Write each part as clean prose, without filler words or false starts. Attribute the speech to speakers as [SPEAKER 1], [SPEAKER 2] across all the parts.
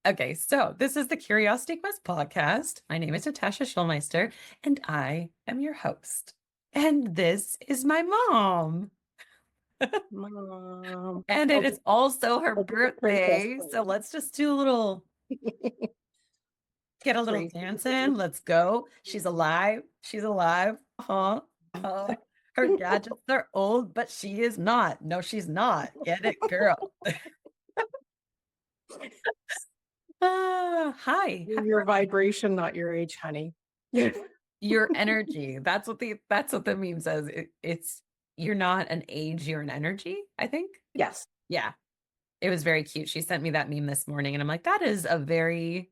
[SPEAKER 1] Okay, so this is the Curiosity Quest podcast. My name is Natasha Schulmeister, and I am your host. And this is my mom.
[SPEAKER 2] Mom.
[SPEAKER 1] And it is also her
[SPEAKER 2] I'll do the princess
[SPEAKER 1] birthday.
[SPEAKER 2] voice.
[SPEAKER 1] So let's just do a little, get a little
[SPEAKER 2] Crazy.
[SPEAKER 1] dance in. Let's go. She's alive. She's alive. Her gadgets are old, but she is not. No, she's not. Get it, girl. Hi.
[SPEAKER 2] Your vibration, not your age, honey.
[SPEAKER 1] Your energy. That's what the meme says. It's you're not an age, you're an energy, I think.
[SPEAKER 2] Yes.
[SPEAKER 1] Yeah. It was very cute. She sent me that meme this morning and I'm like, that is a very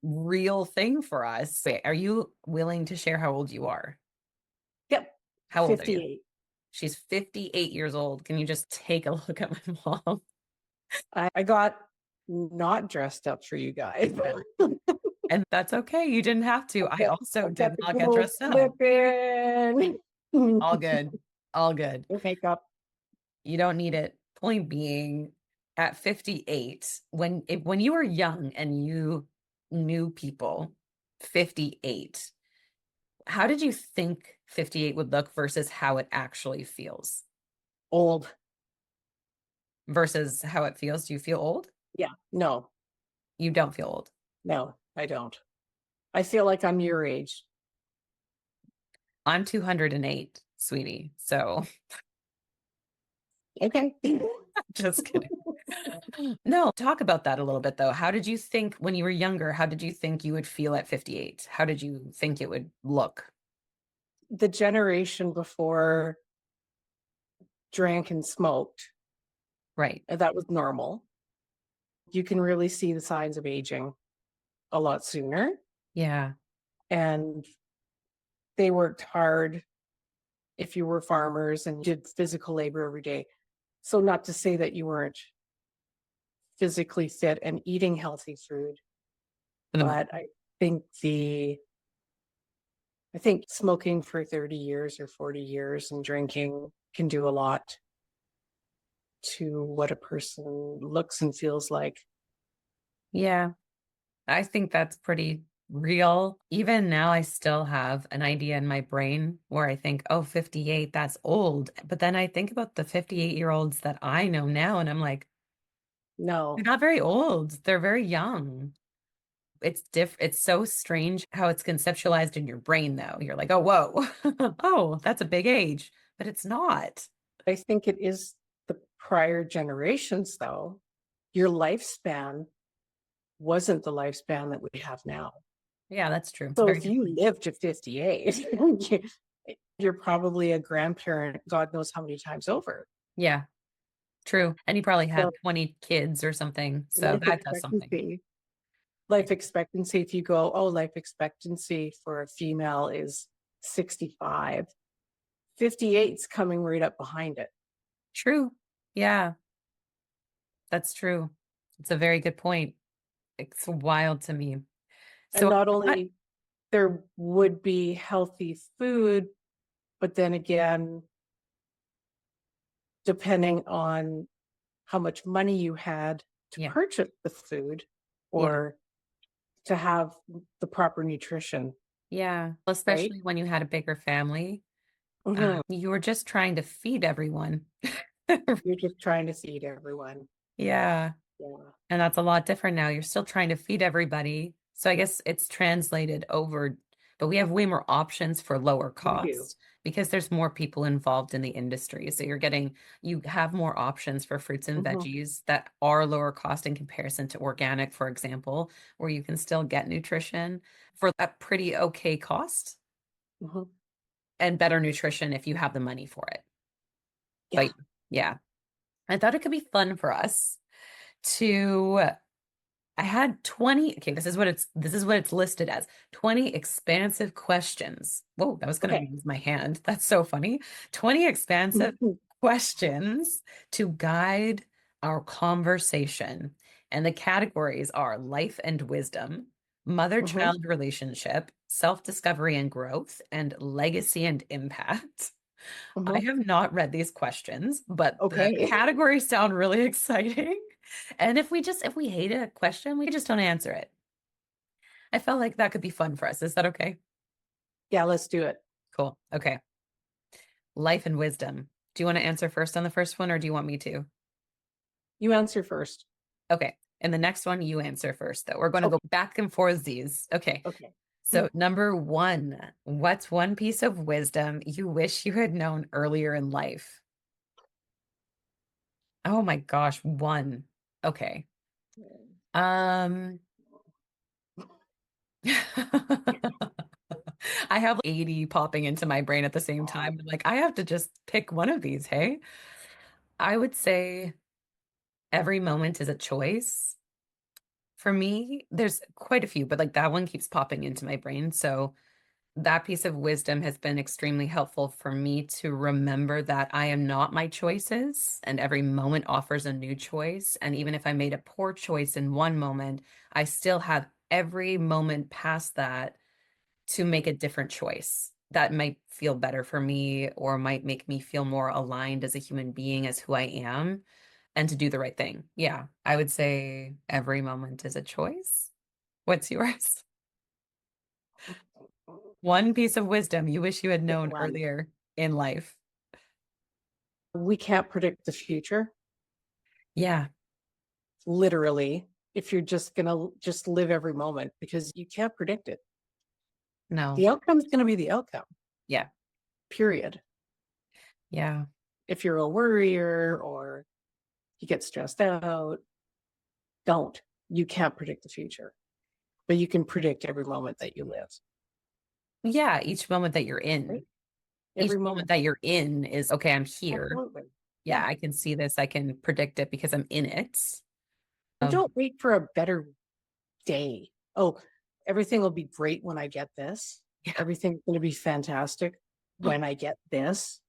[SPEAKER 1] real thing for us. Wait, are you willing to share how old you are?
[SPEAKER 2] Yep.
[SPEAKER 1] How old are you?
[SPEAKER 2] 58.
[SPEAKER 1] She's 58 years old. Can you just take a look at my mom?
[SPEAKER 2] I got not dressed up for you guys.
[SPEAKER 1] And that's okay. You didn't have to. I also did not get dressed up. All good. All good.
[SPEAKER 2] Your makeup.
[SPEAKER 1] You don't need it. Point being, at 58, when you were young and you knew people, 58, how did you think 58 would look versus how it actually feels?
[SPEAKER 2] Old.
[SPEAKER 1] Versus how it feels? Do you feel old?
[SPEAKER 2] Yeah. No.
[SPEAKER 1] You don't feel old.
[SPEAKER 2] No, I don't. I feel like I'm your age.
[SPEAKER 1] I'm 208, sweetie. So
[SPEAKER 2] Okay.
[SPEAKER 1] just kidding. No, talk about that a little bit though. How did you think when you were younger? How did you think you would feel at 58? How did you think it would look?
[SPEAKER 2] The generation before drank and smoked,
[SPEAKER 1] Right.
[SPEAKER 2] that was normal. You can really see the signs of aging a lot sooner.
[SPEAKER 1] Yeah.
[SPEAKER 2] And they worked hard if you were farmers and did physical labor every day. So not to say that you weren't physically fit and eating healthy food, but I think smoking for 30 years or 40 years and drinking can do a lot to what a person looks and feels like.
[SPEAKER 1] Yeah. I think that's pretty real. Even now, I still have an idea in my brain where I think, oh, 58, that's old. But then I think about the 58-year-olds that I know now, and I'm like,
[SPEAKER 2] No.
[SPEAKER 1] they're not very old. They're very young. It's so strange how it's conceptualized in your brain, though. You're like, oh, whoa, oh, that's a big age, but it's not.
[SPEAKER 2] I think it is the prior generations, though. Your lifespan wasn't the lifespan that we have now.
[SPEAKER 1] Yeah, that's true.
[SPEAKER 2] So if you live to 58, you're probably a grandparent, God knows how many times over.
[SPEAKER 1] Yeah, true. And you probably have 20 kids or something. So that does something.
[SPEAKER 2] Life expectancy, if you go, oh, life expectancy for a female is 65, 58's coming right up behind it.
[SPEAKER 1] True. Yeah, that's true. It's a very good point. It's wild to me.
[SPEAKER 2] And not only there would be healthy food, but then again, depending on how much money you had to purchase the food or to have the proper nutrition.
[SPEAKER 1] Yeah, especially when you had a bigger family. You were just trying to feed everyone.
[SPEAKER 2] You're just trying to feed everyone.
[SPEAKER 1] Yeah.
[SPEAKER 2] Yeah.
[SPEAKER 1] And that's a lot different now. You're still trying to feed everybody. So I guess it's translated over, but we have way more options for lower cost because there's more people involved in the industry. So you have more options for fruits and veggies that are lower cost in comparison to organic, for example, where you can still get nutrition for a pretty okay cost and better nutrition if you have the money for it.
[SPEAKER 2] Yeah.
[SPEAKER 1] But yeah, I thought it could be fun for us I had 20. Okay, this is what it's listed as. 20 expansive questions. Whoa, that was gonna move my hand. That's so funny. 20 expansive questions to guide our conversation. And the categories are life and wisdom, mother-child relationship, self-discovery and growth, and legacy and impact. I have not read these questions, but the categories sound really exciting. And if we hate a question, we just don't answer it. I felt like that could be fun for us. Is that okay?
[SPEAKER 2] Yeah, let's do it.
[SPEAKER 1] Cool. Okay. Life and wisdom. Do you want to answer first on the first one or do you want me to?
[SPEAKER 2] You answer first.
[SPEAKER 1] Okay. And the next one, you answer first, though. We're going to go
[SPEAKER 2] Okay.
[SPEAKER 1] back and forth these. Okay.
[SPEAKER 2] Okay.
[SPEAKER 1] So, number one, what's one piece of wisdom you wish you had known earlier in life? Oh my gosh, one. Okay. Um, I have 80 popping into my brain at the same time. Like, I have to just pick one of these, hey? I would say every moment is a choice. For me, there's quite a few, but like that one keeps popping into my brain. So that piece of wisdom has been extremely helpful for me to remember that I am not my choices and every moment offers a new choice. And even if I made a poor choice in one moment, I still have every moment past that to make a different choice that might feel better for me or might make me feel more aligned as a human being, as who I am, and to do the right thing. Yeah, I would say every moment is a choice. What's yours? One piece of wisdom you wish you had
[SPEAKER 2] Pick
[SPEAKER 1] known
[SPEAKER 2] one.
[SPEAKER 1] earlier in life.
[SPEAKER 2] We can't predict the future,
[SPEAKER 1] Yeah,
[SPEAKER 2] literally, if you're just gonna just live every moment because you can't predict it.
[SPEAKER 1] no.
[SPEAKER 2] The outcome is gonna be the outcome,
[SPEAKER 1] Yeah,
[SPEAKER 2] period.
[SPEAKER 1] yeah.
[SPEAKER 2] If you're a worrier or you get stressed out, don't. You can't predict the future, but you can predict every moment that you live,
[SPEAKER 1] Yeah, each moment that you're
[SPEAKER 2] right?
[SPEAKER 1] in, each
[SPEAKER 2] Every
[SPEAKER 1] moment
[SPEAKER 2] moment.
[SPEAKER 1] that you're in is okay, I'm here.
[SPEAKER 2] Absolutely.
[SPEAKER 1] Yeah,
[SPEAKER 2] Yeah.
[SPEAKER 1] I can see this. I can predict it because I'm in it.
[SPEAKER 2] And
[SPEAKER 1] Um,
[SPEAKER 2] don't wait for a better day. Oh, everything will be great when I get this.
[SPEAKER 1] yeah.
[SPEAKER 2] Everything's going to be fantastic when I get this.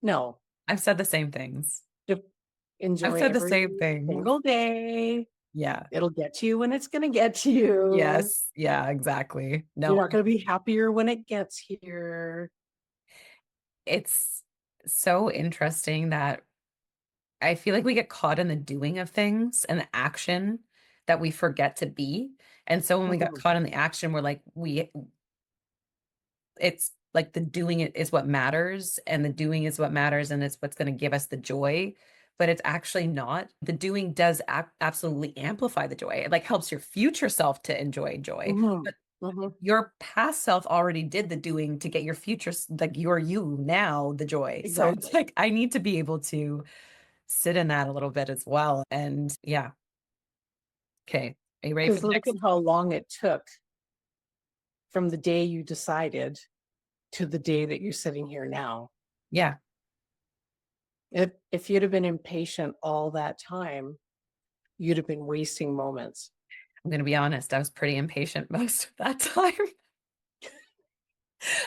[SPEAKER 2] No,
[SPEAKER 1] I've said the same things.
[SPEAKER 2] just
[SPEAKER 1] I've
[SPEAKER 2] enjoy
[SPEAKER 1] said the
[SPEAKER 2] every
[SPEAKER 1] same things.
[SPEAKER 2] single day.
[SPEAKER 1] Yeah.
[SPEAKER 2] It'll get to you when it's going to get to you.
[SPEAKER 1] Yes. Yeah, exactly.
[SPEAKER 2] You're
[SPEAKER 1] No,
[SPEAKER 2] not going to be happier when it gets here.
[SPEAKER 1] it's so interesting that I feel like we get caught in the doing of things and the action that we forget to be. And so when we got
[SPEAKER 2] Mhm.
[SPEAKER 1] caught in the action, we're like, it's like the doing it is what matters, and the doing is what matters, and it's what's going to give us the joy. But it's actually not. The doing does absolutely amplify the joy. It like helps your future self to enjoy joy.
[SPEAKER 2] Mhm.
[SPEAKER 1] But
[SPEAKER 2] Mhm.
[SPEAKER 1] your past self already did the doing to get your future, like your you now, the joy. So it's
[SPEAKER 2] Exactly.
[SPEAKER 1] like I need to be able to sit in that a little bit as well. And yeah. Okay. Are you ready for
[SPEAKER 2] Because
[SPEAKER 1] the
[SPEAKER 2] look at
[SPEAKER 1] next?
[SPEAKER 2] how long it took from the day you decided to the day that you're sitting here now.
[SPEAKER 1] Yeah.
[SPEAKER 2] If you'd have been impatient all that time, you'd have been wasting moments.
[SPEAKER 1] I'm going to be honest. I was pretty impatient most of that time.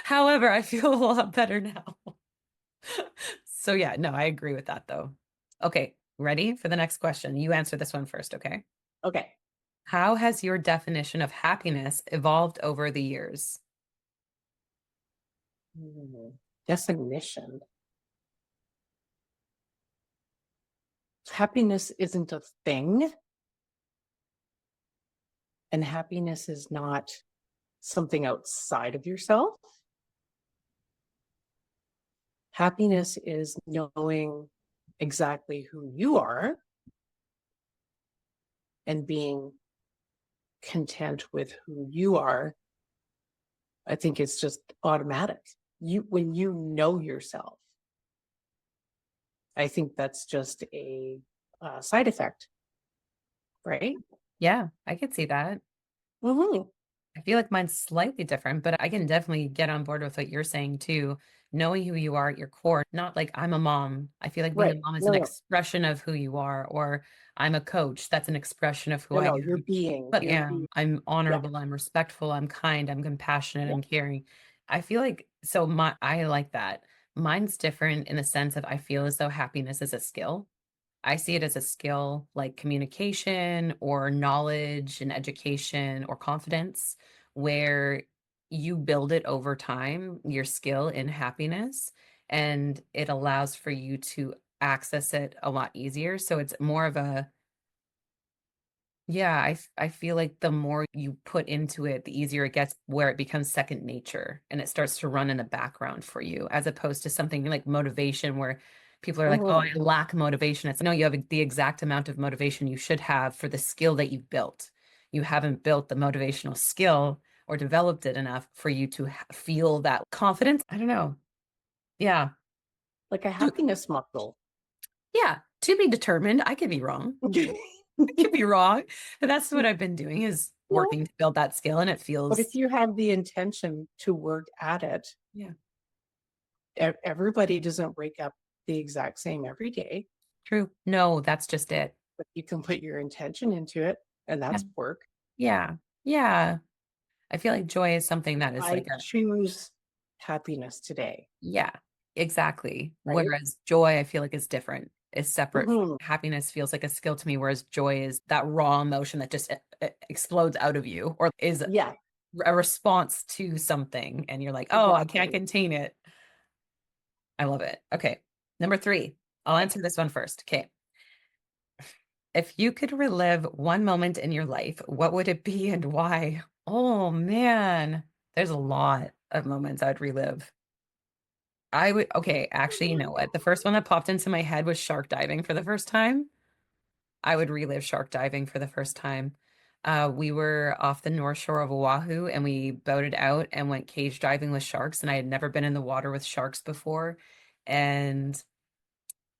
[SPEAKER 1] However, I feel a lot better now. So yeah, no, I agree with that though. Okay, ready for the next question? You answer this one first, okay?
[SPEAKER 2] Okay.
[SPEAKER 1] How has your definition of happiness evolved over the years?
[SPEAKER 2] Definition. Happiness isn't a thing, and happiness is not something outside of yourself. Happiness is knowing exactly who you are and being content with who you are. I think it's just automatic. When you know yourself, I think that's just a side effect, right?
[SPEAKER 1] Yeah, I could see that.
[SPEAKER 2] Mm-hmm.
[SPEAKER 1] I feel like mine's slightly different, but I can definitely get on board with what you're saying too. Knowing who you are at your core, not like I'm a mom. I feel like being a
[SPEAKER 2] Right.
[SPEAKER 1] mom is
[SPEAKER 2] No,
[SPEAKER 1] an
[SPEAKER 2] no,
[SPEAKER 1] expression of who you are, or I'm a coach. That's an expression of who
[SPEAKER 2] no,
[SPEAKER 1] I
[SPEAKER 2] no. You're
[SPEAKER 1] am.
[SPEAKER 2] being,
[SPEAKER 1] But
[SPEAKER 2] you're
[SPEAKER 1] yeah,
[SPEAKER 2] being,
[SPEAKER 1] I'm
[SPEAKER 2] yeah,
[SPEAKER 1] honorable, I'm respectful, I'm kind, I'm compassionate,
[SPEAKER 2] yeah.
[SPEAKER 1] I'm caring. I feel like so my I like that. Mine's different in the sense of I feel as though happiness is a skill. I see it as a skill like communication or knowledge and education or confidence, where you build it over time, your skill in happiness, and it allows for you to access it a lot easier. So it's more of a Yeah, I feel like the more you put into it, the easier it gets where it becomes second nature and it starts to run in the background for you, as opposed to something like motivation where people are like, oh, I
[SPEAKER 2] Mhm.
[SPEAKER 1] lack motivation. It's no, you have the exact amount of motivation you should have for the skill that you've built. You haven't built the motivational skill or developed it enough for you to feel that confidence. I don't know. Yeah.
[SPEAKER 2] Like a happiness muscle.
[SPEAKER 1] Yeah. To be determined. I could be wrong. I could be wrong, but that's what I've been doing is
[SPEAKER 2] No,
[SPEAKER 1] working to build that skill, and it
[SPEAKER 2] but if
[SPEAKER 1] feels,
[SPEAKER 2] you have the intention to work at it,
[SPEAKER 1] yeah,
[SPEAKER 2] everybody doesn't wake up the exact same every day,
[SPEAKER 1] true. No, that's just it.
[SPEAKER 2] but you can put your intention into it, and
[SPEAKER 1] Yeah.
[SPEAKER 2] that's work.
[SPEAKER 1] Yeah. Yeah. I feel like joy is something that is
[SPEAKER 2] I
[SPEAKER 1] like a,
[SPEAKER 2] choose happiness today,
[SPEAKER 1] yeah, exactly.
[SPEAKER 2] right?
[SPEAKER 1] Whereas joy, I feel like is different, is separate.
[SPEAKER 2] Mhm.
[SPEAKER 1] Happiness feels like a skill to me, whereas joy is that raw emotion that just explodes out of you or is
[SPEAKER 2] Yeah,
[SPEAKER 1] a response to something. And you're like, oh, I can't
[SPEAKER 2] exactly.
[SPEAKER 1] contain it. I love it. Okay. Number three. I'll
[SPEAKER 2] Okay.
[SPEAKER 1] answer this one first. Okay. If you could relive one moment in your life, what would it be and why? Oh man, there's a lot of moments I'd relive. I would, okay, actually, you know what? The first one that popped into my head was shark diving for the first time. I would relive shark diving for the first time. We were off the north shore of Oahu and we boated out and went cage diving with sharks. And I had never been in the water with sharks before. And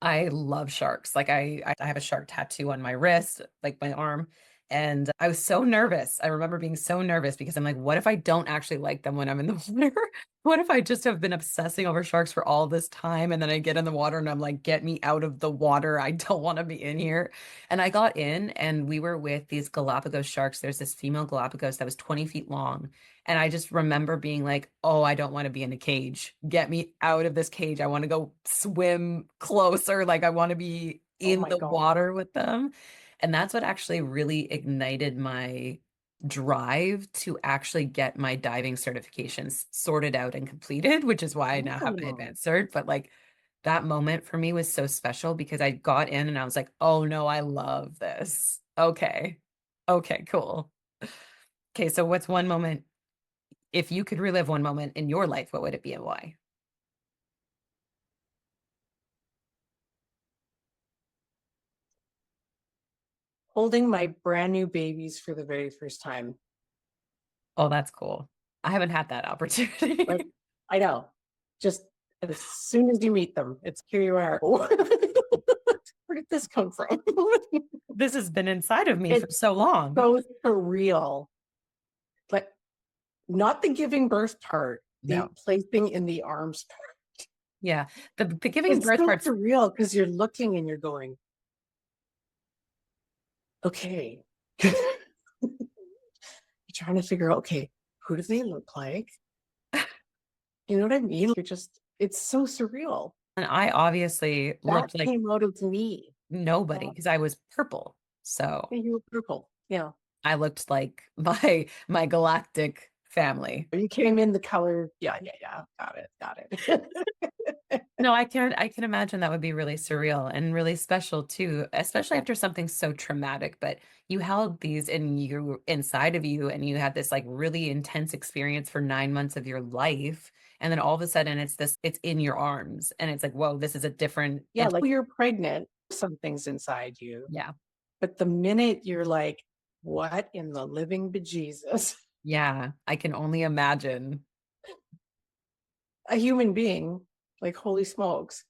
[SPEAKER 1] I love sharks. Like I have a shark tattoo on my wrist, like my arm. And I was so nervous. I remember being so nervous because I'm like, what if I don't actually like them when I'm in the water? What if I just have been obsessing over sharks for all this time and then I get in the water and I'm like, get me out of the water. I don't want to be in here. And I got in and we were with these Galapagos sharks. There's this female Galapagos that was 20 feet long. And I just remember being like, oh, I don't want to be in a cage. Get me out of this cage. I want to go swim closer. Like, I want to be
[SPEAKER 2] Oh
[SPEAKER 1] in
[SPEAKER 2] my
[SPEAKER 1] the
[SPEAKER 2] God.
[SPEAKER 1] water with them. And that's what actually really ignited my drive to actually get my diving certifications sorted out and completed, which is why I now have my
[SPEAKER 2] Oh,
[SPEAKER 1] advanced cert. But like, that moment for me was so special because I got in and I was like, oh no, I love this. Okay. Okay, cool. Okay, so what's one moment if you could relive one moment in your life, what would it be and why?
[SPEAKER 2] holding my brand new babies for the very first time.
[SPEAKER 1] Oh, that's cool. I haven't had that
[SPEAKER 2] Like,
[SPEAKER 1] opportunity.
[SPEAKER 2] I know, just as soon as you meet them, it's here you are. Where did this come from?
[SPEAKER 1] This has been inside of me for
[SPEAKER 2] It's
[SPEAKER 1] so long.
[SPEAKER 2] so surreal. Like, not the giving birth part, the
[SPEAKER 1] No.
[SPEAKER 2] placing in the arms part.
[SPEAKER 1] Yeah. The giving
[SPEAKER 2] It's
[SPEAKER 1] birth
[SPEAKER 2] so
[SPEAKER 1] part's
[SPEAKER 2] surreal because you're looking and you're going, okay. You're trying to figure out, okay, who do they look like? You know what I mean? You're just, it's so surreal.
[SPEAKER 1] and I obviously
[SPEAKER 2] That
[SPEAKER 1] looked like
[SPEAKER 2] came out of me.
[SPEAKER 1] nobody because I was purple. So
[SPEAKER 2] Hey, you were purple. Yeah.
[SPEAKER 1] I looked like my galactic family.
[SPEAKER 2] You came in the color. Yeah, yeah, yeah. Got it. Got it.
[SPEAKER 1] No, I can imagine that would be really surreal and really special too, especially after something so traumatic. But you held these in you inside of you and you had this like really intense experience for 9 months of your life. And then all of a sudden it's in your arms. And it's like, whoa, this is a different
[SPEAKER 2] Yeah, like you're pregnant, something's inside you.
[SPEAKER 1] yeah.
[SPEAKER 2] But the minute you're like, what in the living bejesus?
[SPEAKER 1] Yeah. I can only imagine.
[SPEAKER 2] A human being, like holy smokes.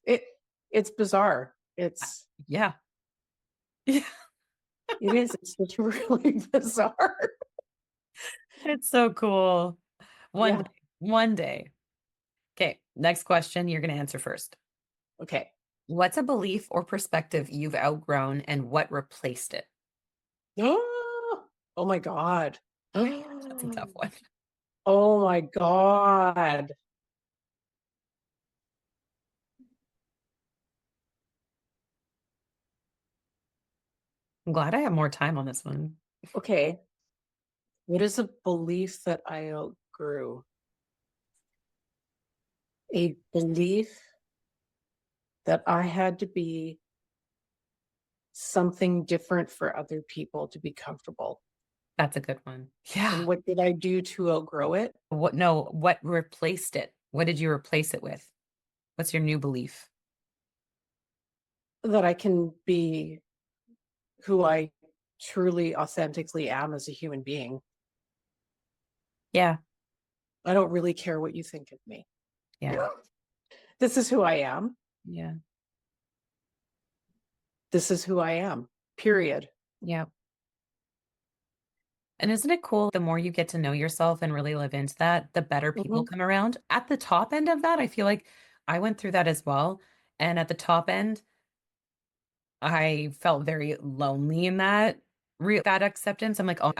[SPEAKER 2] It's bizarre.
[SPEAKER 1] Yeah. Yeah.
[SPEAKER 2] It is. It's really bizarre.
[SPEAKER 1] It's so cool. One
[SPEAKER 2] Yeah.
[SPEAKER 1] day. One day. Okay. Next question. You're gonna answer first.
[SPEAKER 2] Okay.
[SPEAKER 1] What's a belief or perspective you've outgrown and what replaced it?
[SPEAKER 2] Oh, oh my God.
[SPEAKER 1] That's a tough one.
[SPEAKER 2] Oh my God.
[SPEAKER 1] I'm glad I have more time on this one.
[SPEAKER 2] Okay. What is a belief that I outgrew? A belief that I had to be something different for other people to be comfortable.
[SPEAKER 1] That's a good one. Yeah.
[SPEAKER 2] And what did I do to outgrow it?
[SPEAKER 1] What replaced it? What did you replace it with? What's your new belief?
[SPEAKER 2] That I can be who I truly, authentically am as a human being.
[SPEAKER 1] Yeah.
[SPEAKER 2] I don't really care what you think of me.
[SPEAKER 1] Yeah.
[SPEAKER 2] This is who I am.
[SPEAKER 1] Yeah.
[SPEAKER 2] This is who I am, period.
[SPEAKER 1] Yeah. And isn't it cool? The more you get to know yourself and really live into that, the better people
[SPEAKER 2] Mhm.
[SPEAKER 1] come around. At the top end of that, I feel like I went through that as well. And at the top end, I felt very lonely in that acceptance. I'm like, oh,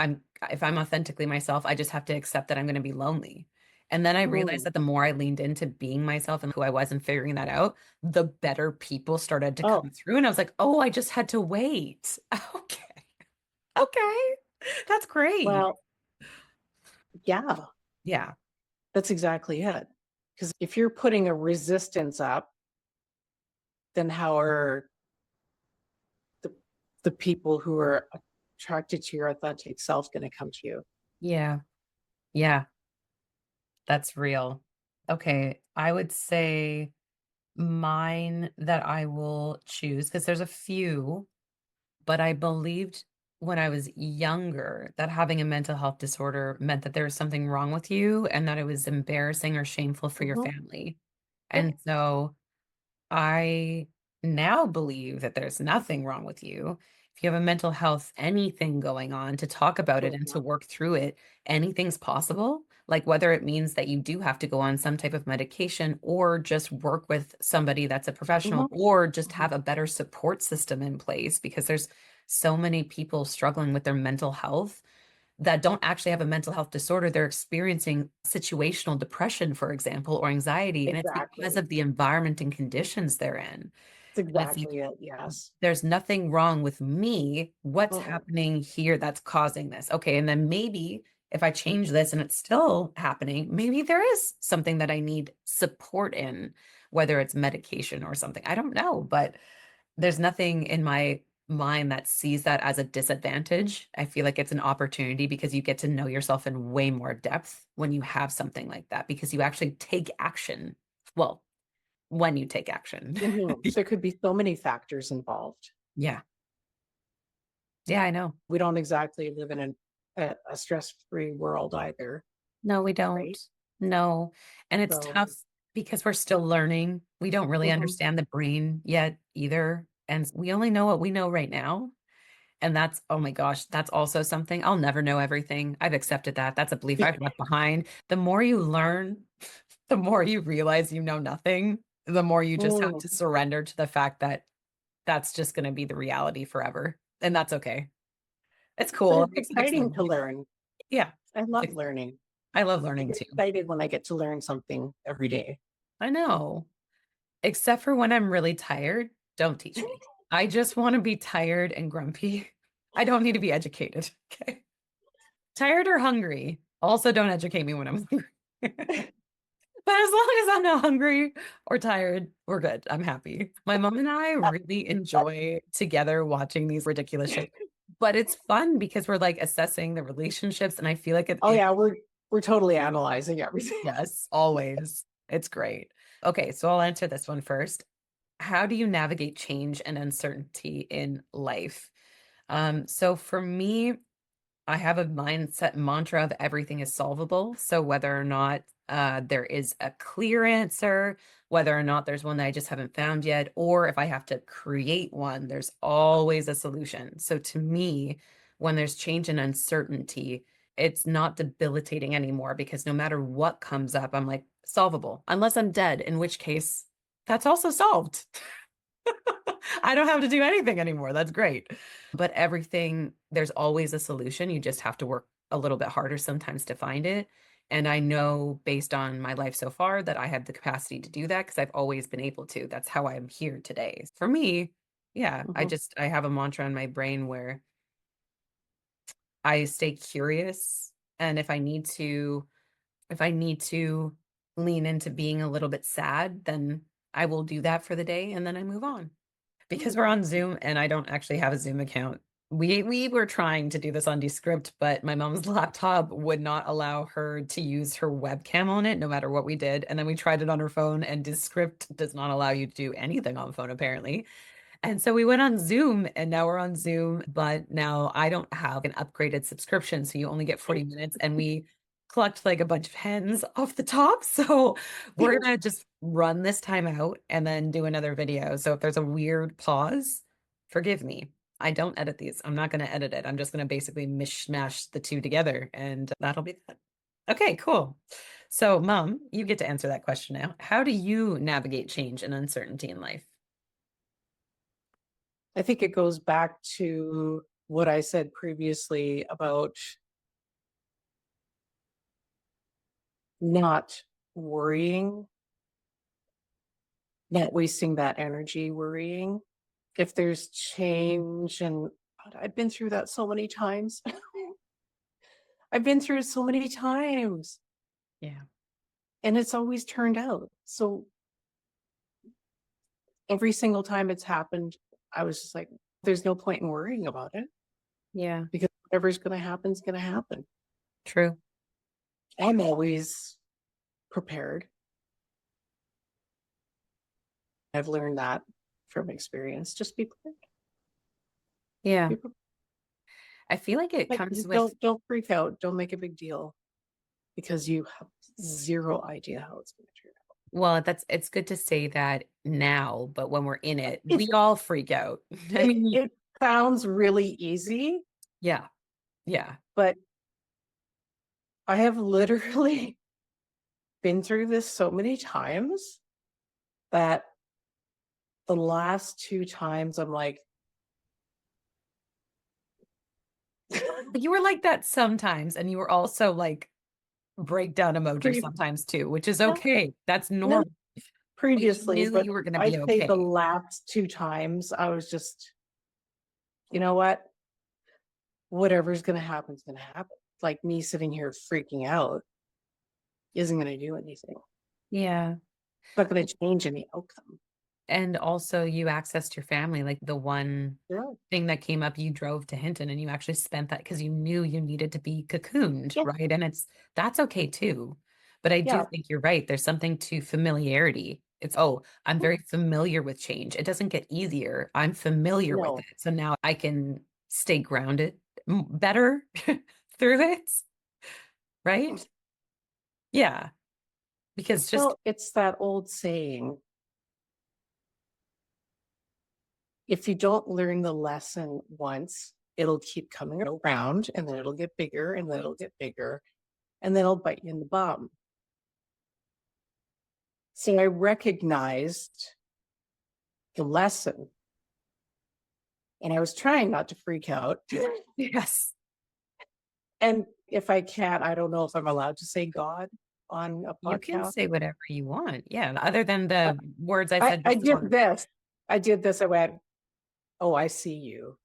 [SPEAKER 1] if I'm authentically myself, I just have to accept that I'm going to be lonely. And then I realized
[SPEAKER 2] Mm.
[SPEAKER 1] that the more I leaned into being myself and who I was and figuring that out, the better people started to
[SPEAKER 2] Oh,
[SPEAKER 1] come through. And I was like, oh, I just had to wait. Okay. Okay. That's great.
[SPEAKER 2] well, yeah,
[SPEAKER 1] Yeah.
[SPEAKER 2] that's exactly it. Because if you're putting a resistance up, then how are the the people who are attracted to your authentic self going to come to you?
[SPEAKER 1] Yeah. Yeah. That's real. Okay. I would say mine that I will choose because there's a few, but I believed when I was younger that having a mental health disorder meant that there was something wrong with you and that it was embarrassing or shameful for your
[SPEAKER 2] Mhm.
[SPEAKER 1] family.
[SPEAKER 2] Yep.
[SPEAKER 1] And so I now believe that there's nothing wrong with you. If you have a mental health, anything going on, to talk about it and to
[SPEAKER 2] Mhm.
[SPEAKER 1] work through it, anything's possible. Like whether it means that you do have to go on some type of medication or just work with somebody that's a professional
[SPEAKER 2] Mhm.
[SPEAKER 1] or just
[SPEAKER 2] Mhm.
[SPEAKER 1] have a better support system in place because there's so many people struggling with their mental health that don't actually have a mental health disorder. They're experiencing situational depression, for example, or anxiety, and it's because
[SPEAKER 2] Exactly.
[SPEAKER 1] of the environment and conditions they're in.
[SPEAKER 2] That's
[SPEAKER 1] And it's like,
[SPEAKER 2] exactly it. Yes.
[SPEAKER 1] there's nothing wrong with me. What's
[SPEAKER 2] Mm-mm.
[SPEAKER 1] happening here that's causing this? Okay. And then maybe if I change this and it's still happening, maybe there is something that I need support in, whether it's medication or something. I don't know, but there's nothing in my mind that sees that as a disadvantage. I feel like it's an opportunity because you get to know yourself in way more depth when you have something like that because you actually take action. Well, when you take action.
[SPEAKER 2] Mhm. There could be so many factors involved.
[SPEAKER 1] Yeah. Yeah, I know.
[SPEAKER 2] We don't exactly live in a stress-free world either,
[SPEAKER 1] No, we
[SPEAKER 2] right?
[SPEAKER 1] don't. No. And it's
[SPEAKER 2] So,
[SPEAKER 1] tough because we're still learning. We don't really
[SPEAKER 2] mhm.
[SPEAKER 1] understand the brain yet either. And we only know what we know right now. And that's, oh my gosh, that's also something. I'll never know everything. I've accepted that. That's a belief I've left behind. The more you learn, the more you realize you know nothing, the more you just have
[SPEAKER 2] Mm.
[SPEAKER 1] to surrender to the fact that that's just going to be the reality forever. And that's okay. It's
[SPEAKER 2] But
[SPEAKER 1] cool.
[SPEAKER 2] it's
[SPEAKER 1] It's
[SPEAKER 2] exciting to
[SPEAKER 1] exciting.
[SPEAKER 2] learn.
[SPEAKER 1] Yeah.
[SPEAKER 2] I
[SPEAKER 1] It's
[SPEAKER 2] love
[SPEAKER 1] ex-
[SPEAKER 2] learning.
[SPEAKER 1] I love
[SPEAKER 2] I
[SPEAKER 1] learning
[SPEAKER 2] get
[SPEAKER 1] too.
[SPEAKER 2] excited when I get to learn something every day.
[SPEAKER 1] I know. Except for when I'm really tired, don't teach me. I just want to be tired and grumpy. I don't need to be educated. Okay. Tired or hungry. Also, don't educate me when I'm hungry. But as long as I'm not hungry or tired, we're good. I'm happy. My mom and I really enjoy together watching these ridiculous shows. But it's fun because we're like assessing the relationships, and I feel like
[SPEAKER 2] Oh yeah, we're totally analyzing everything.
[SPEAKER 1] yes, always. It's great. Okay, so I'll answer this one first. How do you navigate change and uncertainty in life? So for me, I have a mindset mantra of everything is solvable. So whether or not there is a clear answer, whether or not there's one that I just haven't found yet, or if I have to create one, there's always a solution. So to me, when there's change and uncertainty, it's not debilitating anymore because no matter what comes up, I'm like, solvable, unless I'm dead, in which case that's also solved. I don't have to do anything anymore. That's great. But everything, there's always a solution. You just have to work a little bit harder sometimes to find it. And I know based on my life so far that I have the capacity to do that because I've always been able to. That's how I'm here today. For me, yeah,
[SPEAKER 2] Mhm.
[SPEAKER 1] I have a mantra in my brain where I stay curious. And if I need to lean into being a little bit sad, then I will do that for the day and then I move on because we're on Zoom and I don't actually have a Zoom account. We were trying to do this on Descript, but my mom's laptop would not allow her to use her webcam on it, no matter what we did. And then we tried it on her phone, and Descript does not allow you to do anything on phone, apparently. And so we went on Zoom, and now we're on Zoom, but now I don't have an upgraded subscription. So you only get 40 minutes, and we collect like a bunch of hens off the top. So we're gonna just run this time out and then do another video. So if there's a weird pause, forgive me. I don't edit these. I'm not gonna edit it. I'm just gonna basically mishmash the two together, and that'll be that. Okay, cool. So, Mom, you get to answer that question now. How do you navigate change and uncertainty in life?
[SPEAKER 2] I think it goes back to what I said previously about not worrying, not wasting that energy worrying. If there's change, and God, I've been through that so many times. I've been through it so many times,
[SPEAKER 1] Yeah.
[SPEAKER 2] and it's always turned out. So every single time it's happened, I was just like, there's no point in worrying about it
[SPEAKER 1] Yeah.
[SPEAKER 2] because whatever's going to happen is going to happen.
[SPEAKER 1] True.
[SPEAKER 2] I'm always prepared. I've learned that from experience. Just be prepared.
[SPEAKER 1] Yeah.
[SPEAKER 2] Be prepared.
[SPEAKER 1] I feel like it
[SPEAKER 2] Like,
[SPEAKER 1] comes with,
[SPEAKER 2] don't freak out. Don't make a big deal because you have zero idea how it's going to turn out.
[SPEAKER 1] well, it's good to say that now, but when we're in it, we all freak out. I mean,
[SPEAKER 2] It sounds really easy,
[SPEAKER 1] yeah. Yeah.
[SPEAKER 2] but I have literally been through this so many times that the last 2 times I'm like,
[SPEAKER 1] But you were like that sometimes, and you were also like breakdown emoji
[SPEAKER 2] pre-
[SPEAKER 1] sometimes too, which is
[SPEAKER 2] no,
[SPEAKER 1] okay. That's
[SPEAKER 2] no,
[SPEAKER 1] normal. But you
[SPEAKER 2] previously,
[SPEAKER 1] knew
[SPEAKER 2] but
[SPEAKER 1] you were going to be
[SPEAKER 2] I'd say the
[SPEAKER 1] okay.
[SPEAKER 2] last 2 times I was just, you know what? Whatever's going to happen is going to happen. Like me sitting here freaking out isn't going to do anything.
[SPEAKER 1] Yeah.
[SPEAKER 2] It's not going to change any outcome.
[SPEAKER 1] And also you accessed your family, like the one
[SPEAKER 2] Yeah.
[SPEAKER 1] thing that came up, you drove to Hinton and you actually spent that because you knew you needed to be cocooned,
[SPEAKER 2] Yeah.
[SPEAKER 1] right? And that's okay too. But I do
[SPEAKER 2] Yeah.
[SPEAKER 1] think you're right. There's something to familiarity. It's, oh, I'm very familiar with change. It doesn't get easier. I'm familiar with
[SPEAKER 2] No.
[SPEAKER 1] it. So now I can stay grounded better through it, right? Yeah. Because just,
[SPEAKER 2] Well, it's that old saying, if you don't learn the lesson once, it'll keep coming around and then it'll get bigger and then it'll get bigger and then it'll bite you in the bum. So I recognized the lesson and I was trying not to freak out.
[SPEAKER 1] yes.
[SPEAKER 2] And if I can, I don't know if I'm allowed to say God on a
[SPEAKER 1] You can
[SPEAKER 2] podcast.
[SPEAKER 1] say whatever you want. Yeah. Other than the words I
[SPEAKER 2] I,
[SPEAKER 1] said
[SPEAKER 2] I
[SPEAKER 1] before.
[SPEAKER 2] did this. I did this. I went, oh, I see you.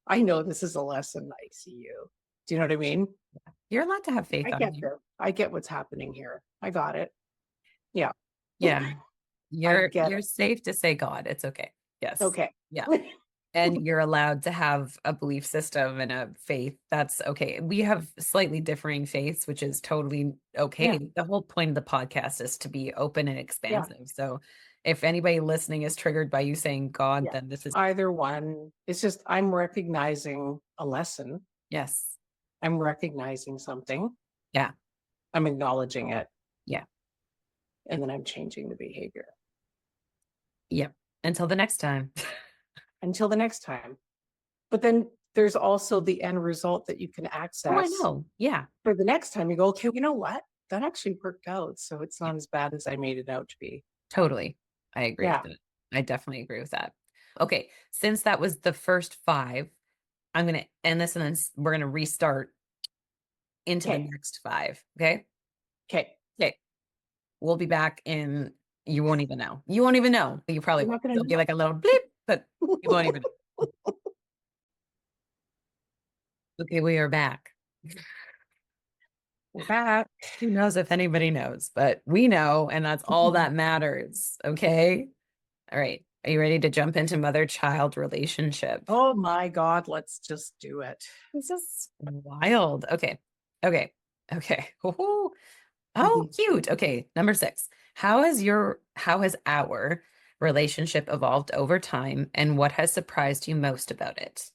[SPEAKER 2] I know this is a lesson. I see you. Do you know what I mean?
[SPEAKER 1] You're allowed to have faith
[SPEAKER 2] I
[SPEAKER 1] on
[SPEAKER 2] get
[SPEAKER 1] you.
[SPEAKER 2] this. I get what's happening here. I got it. Yeah.
[SPEAKER 1] Yeah.
[SPEAKER 2] I
[SPEAKER 1] You're
[SPEAKER 2] get
[SPEAKER 1] you're
[SPEAKER 2] it.
[SPEAKER 1] safe to say God. It's okay. Yes.
[SPEAKER 2] Okay.
[SPEAKER 1] Yeah. And you're allowed to have a belief system and a faith. That's okay. We have slightly differing faiths, which is totally okay.
[SPEAKER 2] Yeah.
[SPEAKER 1] The whole point of the podcast is to be open and
[SPEAKER 2] Yeah.
[SPEAKER 1] expansive. So if anybody listening is triggered by you saying God,
[SPEAKER 2] Yeah.
[SPEAKER 1] then this is
[SPEAKER 2] Either one. It's just I'm recognizing a lesson.
[SPEAKER 1] yes.
[SPEAKER 2] I'm recognizing something.
[SPEAKER 1] Yeah.
[SPEAKER 2] I'm acknowledging it.
[SPEAKER 1] Yeah.
[SPEAKER 2] And then I'm changing the behavior.
[SPEAKER 1] Yep. Until the next time.
[SPEAKER 2] Until the next time. But then there's also the end result that you can
[SPEAKER 1] Oh, I
[SPEAKER 2] access
[SPEAKER 1] know. Yeah.
[SPEAKER 2] for the next time. You go, okay, you know what? That actually worked out. So it's not as bad as I made it out to be.
[SPEAKER 1] Totally. I agree
[SPEAKER 2] Yeah.
[SPEAKER 1] with it. I definitely agree with that. Okay. Since that was the first five, I'm going to end this and then we're going to restart into the
[SPEAKER 2] Okay.
[SPEAKER 1] next five. Okay.
[SPEAKER 2] Okay.
[SPEAKER 1] Okay. We'll be back in, you won't even know. You won't even know. You probably
[SPEAKER 2] You're
[SPEAKER 1] will.
[SPEAKER 2] not gonna
[SPEAKER 1] There'll be
[SPEAKER 2] know.
[SPEAKER 1] like a little bleep, but you won't even know. Okay. We are back.
[SPEAKER 2] We're back.
[SPEAKER 1] Who knows if anybody knows, but we know, and that's all that matters. Okay. All right. Are you ready to jump into mother-child relationship?
[SPEAKER 2] Oh my God, let's just do it.
[SPEAKER 1] This is wild. Okay. Okay. Okay. Ooh. Oh,
[SPEAKER 2] Mhm.
[SPEAKER 1] cute. Okay. Number 6. How has our relationship evolved over time, and what has surprised you most about it?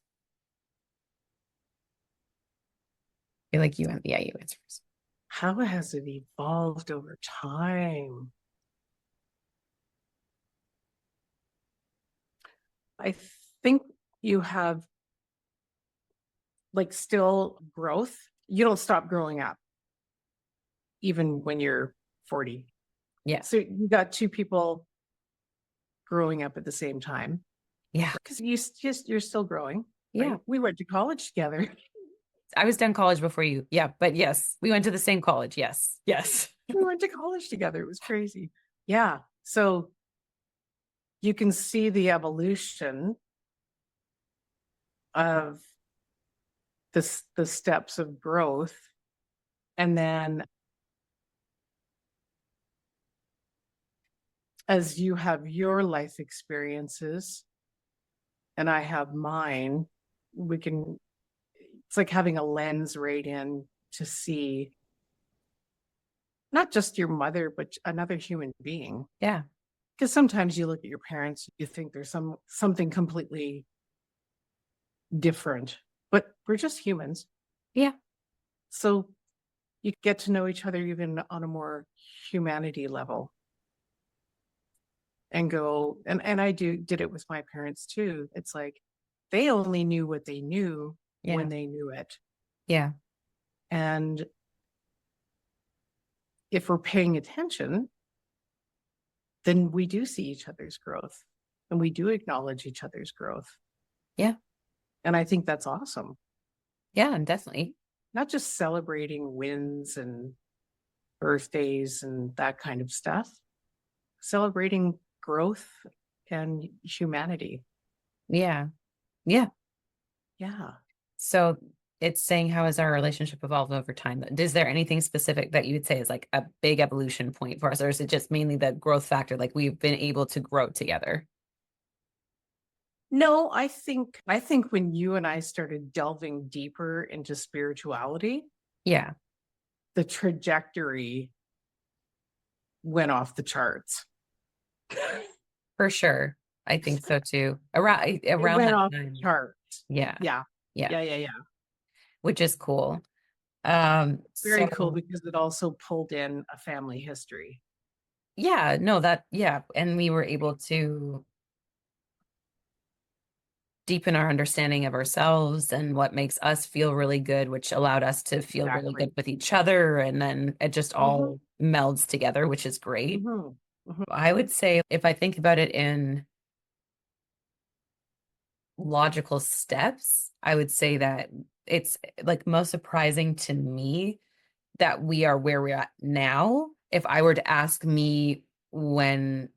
[SPEAKER 1] I feel like you answer first.
[SPEAKER 2] How has it evolved over time? I think you have like still growth. You don't stop growing up even when you're 40.
[SPEAKER 1] Yeah.
[SPEAKER 2] So you got two people growing up at the same time
[SPEAKER 1] Yeah.
[SPEAKER 2] because you're still growing,
[SPEAKER 1] Yeah.
[SPEAKER 2] right? We went to college together.
[SPEAKER 1] I was done college before you. Yeah, but yes, we went to the same college. Yes. Yes.
[SPEAKER 2] We went to college together. It was crazy. Yeah. So you can see the evolution of the steps of growth. And then as you have your life experiences and I have mine, we can, it's like having a lens right in to see not just your mother, but another human being.
[SPEAKER 1] Yeah.
[SPEAKER 2] Because sometimes you look at your parents, you think there's something completely different, but we're just humans.
[SPEAKER 1] Yeah.
[SPEAKER 2] So you get to know each other even on a more humanity level and go, and I did it with my parents too. It's like they only knew what they knew
[SPEAKER 1] Yeah.
[SPEAKER 2] when they knew it.
[SPEAKER 1] Yeah.
[SPEAKER 2] And if we're paying attention, then we do see each other's growth and we do acknowledge each other's growth.
[SPEAKER 1] Yeah.
[SPEAKER 2] And I think that's awesome.
[SPEAKER 1] Yeah, definitely.
[SPEAKER 2] Not just celebrating wins and birthdays and that kind of stuff, celebrating growth and humanity.
[SPEAKER 1] Yeah. Yeah.
[SPEAKER 2] Yeah.
[SPEAKER 1] So it's saying how has our relationship evolved over time? Is there anything specific that you would say is like a big evolution point for us, or is it just mainly the growth factor? Like we've been able to grow together?
[SPEAKER 2] No, I think when you and I started delving deeper into spirituality,
[SPEAKER 1] Yeah,
[SPEAKER 2] the trajectory went off the charts.
[SPEAKER 1] for sure. I think so too.
[SPEAKER 2] It
[SPEAKER 1] Around
[SPEAKER 2] went
[SPEAKER 1] that
[SPEAKER 2] off the
[SPEAKER 1] time.
[SPEAKER 2] charts.
[SPEAKER 1] Yeah.
[SPEAKER 2] Yeah.
[SPEAKER 1] Yeah.
[SPEAKER 2] Yeah.
[SPEAKER 1] Which is cool.
[SPEAKER 2] Very cool
[SPEAKER 1] So
[SPEAKER 2] because it also pulled in a family history.
[SPEAKER 1] yeah, no, yeah. And we were able to deepen our understanding of ourselves and what makes us feel really good, which allowed us to feel really good
[SPEAKER 2] Exactly.
[SPEAKER 1] with each other. And then it just
[SPEAKER 2] Mm-hmm,
[SPEAKER 1] all melds together, which is great.
[SPEAKER 2] mm-hmm, mm-hmm.
[SPEAKER 1] I would say if I think about it in logical steps, I would say that it's like most surprising to me that we are where we're at now. If I were to ask me when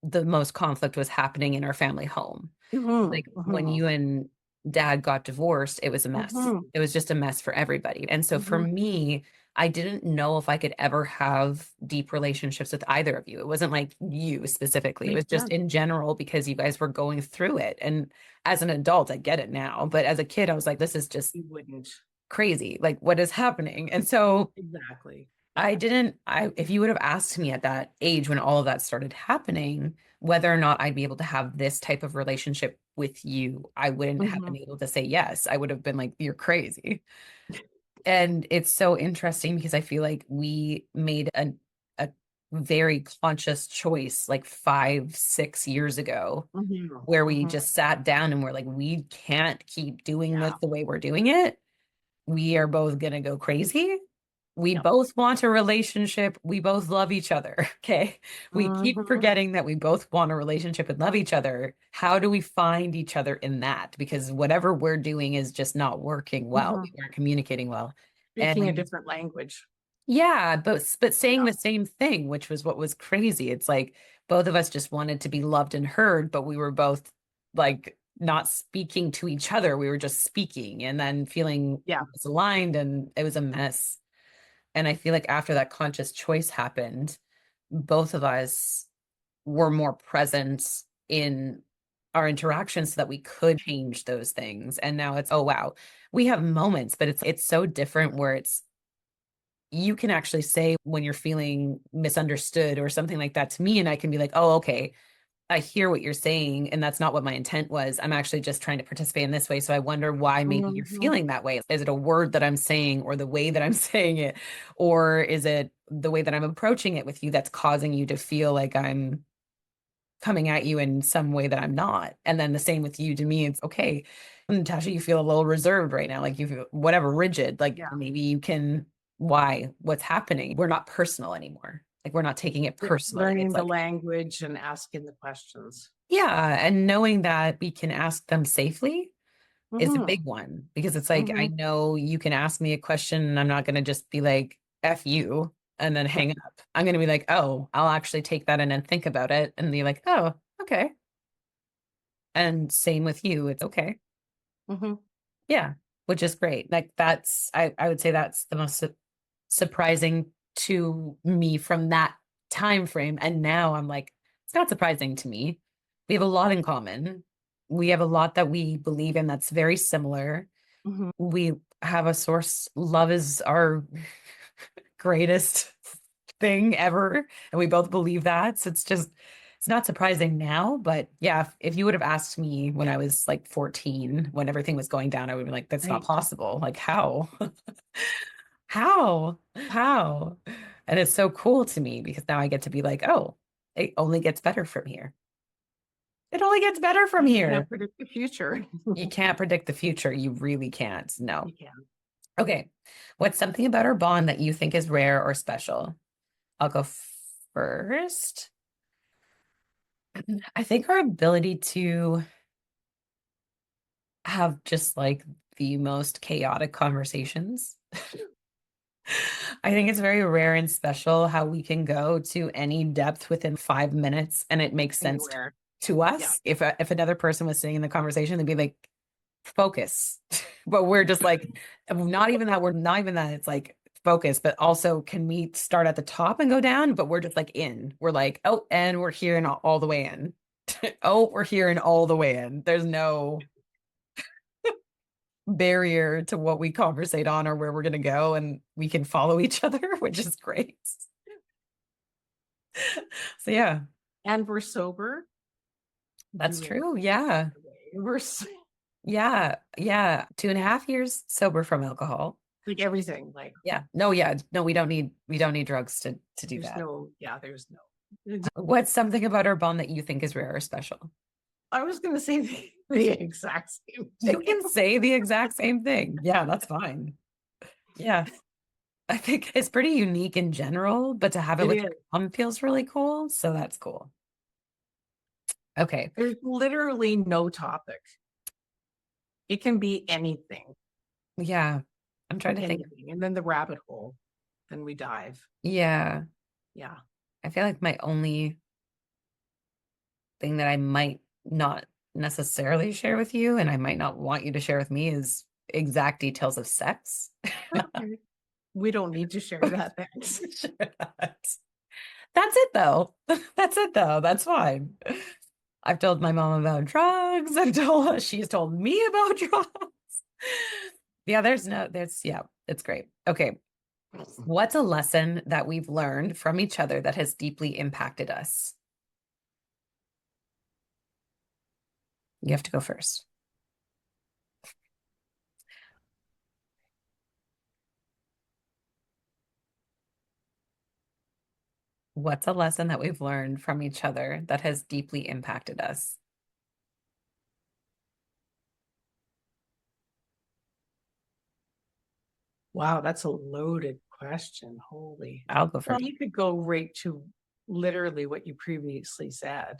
[SPEAKER 1] the most conflict was happening in our family home,
[SPEAKER 2] Mm-hmm,
[SPEAKER 1] like when
[SPEAKER 2] mm-hmm,
[SPEAKER 1] you and dad got divorced, it was a mess.
[SPEAKER 2] mm-hmm,
[SPEAKER 1] It was just a mess for everybody. And so for
[SPEAKER 2] mm-hmm.
[SPEAKER 1] me, I didn't know if I could ever have deep relationships with either of you. It wasn't like you specifically. It was
[SPEAKER 2] Makes
[SPEAKER 1] just
[SPEAKER 2] sense.
[SPEAKER 1] in general because you guys were going through it. And as an adult, I get it now. But as a kid, I was like, this is just
[SPEAKER 2] You wouldn't.
[SPEAKER 1] crazy. Like, what is happening? And so
[SPEAKER 2] Exactly.
[SPEAKER 1] if you would have asked me at that age when all of that started happening, whether or not I'd be able to have this type of relationship with you, I wouldn't have
[SPEAKER 2] Mm-hmm.
[SPEAKER 1] been able to say yes. I would have been like, you're crazy. And it's so interesting because I feel like we made a very conscious choice like 5, 6 years ago
[SPEAKER 2] Mm-hmm.
[SPEAKER 1] where we
[SPEAKER 2] Mm-hmm.
[SPEAKER 1] just sat down and we're like, we can't keep doing
[SPEAKER 2] Yeah.
[SPEAKER 1] this the way we're doing it. We are both going to go crazy. We
[SPEAKER 2] Yep.
[SPEAKER 1] both want a relationship. We both love each other. Okay. We keep
[SPEAKER 2] Mm-hmm.
[SPEAKER 1] forgetting that we both want a relationship and love each other. How do we find each other in that? Because whatever we're doing is just not working well.
[SPEAKER 2] Mm-hmm.
[SPEAKER 1] We weren't communicating well.
[SPEAKER 2] Speaking a
[SPEAKER 1] And
[SPEAKER 2] different language.
[SPEAKER 1] yeah, but saying
[SPEAKER 2] Yeah.
[SPEAKER 1] the same thing, which was what was crazy. It's like both of us just wanted to be loved and heard, but we were both like not speaking to each other. We were just speaking and then feeling
[SPEAKER 2] Yeah.
[SPEAKER 1] misaligned, and it was a mess. And I feel like after that conscious choice happened, both of us were more present in our interactions so that we could change those things. And now it's, oh wow, we have moments, but it's so different where it's you can actually say when you're feeling misunderstood or something like that to me, and I can be like, oh, okay, I hear what you're saying, and that's not what my intent was. I'm actually just trying to participate in this way. So I wonder why maybe you're
[SPEAKER 2] Mhm.
[SPEAKER 1] feeling that way. Is it a word that I'm saying, or the way that I'm saying it, or is it the way that I'm approaching it with you that's causing you to feel like I'm coming at you in some way that I'm not? And then the same with you to me, it's okay. Natasha, you feel a little reserved right now, like you feel whatever, rigid, like
[SPEAKER 2] Yeah.
[SPEAKER 1] maybe you can, why, what's happening? We're not personal anymore. Like we're not taking it personally.
[SPEAKER 2] Learning
[SPEAKER 1] It's
[SPEAKER 2] the
[SPEAKER 1] like,
[SPEAKER 2] language and asking the questions.
[SPEAKER 1] yeah, and knowing that we can ask them safely is a
[SPEAKER 2] Hmm.
[SPEAKER 1] big one because it's like, I
[SPEAKER 2] Hmm.
[SPEAKER 1] know you can ask me a question and I'm not going to just be like, F you and then hang up. I'm going to be like, oh, I'll actually take that in and think about it and be like, oh, okay. And same with you. It's okay.
[SPEAKER 2] Hmm.
[SPEAKER 1] Yeah, which is great. Like that's, I would say that's the most surprising to me from that time frame. And now I'm like, it's not surprising to me. We have a lot in common. We have a lot that we believe in that's very similar.
[SPEAKER 2] Hmm.
[SPEAKER 1] We have a source. Love is our greatest thing ever. And we both believe that. So it's just, it's not surprising now. But yeah, if you would have asked me when I was like 14, when everything was going down, I would be like, that's not
[SPEAKER 2] Right.
[SPEAKER 1] possible. Like, how? How? How? And it's so cool to me because now I get to be like, oh, it only gets better from here. It only gets better from
[SPEAKER 2] You can't
[SPEAKER 1] here.
[SPEAKER 2] predict the future.
[SPEAKER 1] You can't predict the future. You really can't. No.
[SPEAKER 2] You can.
[SPEAKER 1] Okay. What's something about our bond that you think is rare or special? I'll go first. I think our ability to have just like the most chaotic conversations. I think it's very rare and special how we can go to any depth within 5 minutes and it makes sense
[SPEAKER 2] Anywhere.
[SPEAKER 1] to
[SPEAKER 2] Yeah.
[SPEAKER 1] us. If another person was sitting in the conversation, they'd be like, focus. But we're just like, not even that, we're not even that it's like focus, but also can we start at the top and go down? But we're just like in. We're like, oh, and we're here and all the way in. Oh, we're here and all the way in. There's no barrier to what we conversate on or where we're going to go, and we can follow each other, which is great. So yeah,
[SPEAKER 2] And we're sober.
[SPEAKER 1] that's true. Yeah.
[SPEAKER 2] We're
[SPEAKER 1] Yeah. Yeah. 2.5 years sober from alcohol.
[SPEAKER 2] like everything. Like
[SPEAKER 1] Yeah. No, yeah. No, we don't need drugs to do
[SPEAKER 2] there's
[SPEAKER 1] that.
[SPEAKER 2] no, yeah, there's no.
[SPEAKER 1] What's something about our bond that you think is rare or special?
[SPEAKER 2] I was going to say the exact same
[SPEAKER 1] You
[SPEAKER 2] thing.
[SPEAKER 1] can say the exact same thing. Yeah, that's fine. Yeah. I think it's pretty unique in general, but to have it
[SPEAKER 2] It
[SPEAKER 1] with
[SPEAKER 2] is.
[SPEAKER 1] your mom feels really cool. So that's cool. Okay.
[SPEAKER 2] There's literally no topic. It can be anything,
[SPEAKER 1] Yeah. I'm trying to think.
[SPEAKER 2] anything. And then the rabbit hole, then we dive.
[SPEAKER 1] Yeah.
[SPEAKER 2] Yeah.
[SPEAKER 1] I feel like my only thing that I might not necessarily share with you, and I might not want you to share with me, is exact details of sex.
[SPEAKER 2] We don't need to share that. Thanks.
[SPEAKER 1] That's it though. That's it though. That's fine. I've told my mom about drugs. She's told me about drugs. Yeah, yeah, it's great. Okay. What's a lesson that we've learned from each other that has deeply impacted us? You have to go first. What's a lesson that we've learned from each other that has deeply impacted us?
[SPEAKER 2] Wow, that's a loaded question. Holy.
[SPEAKER 1] I'll go
[SPEAKER 2] Well,
[SPEAKER 1] first.
[SPEAKER 2] you could go right to literally what you previously said,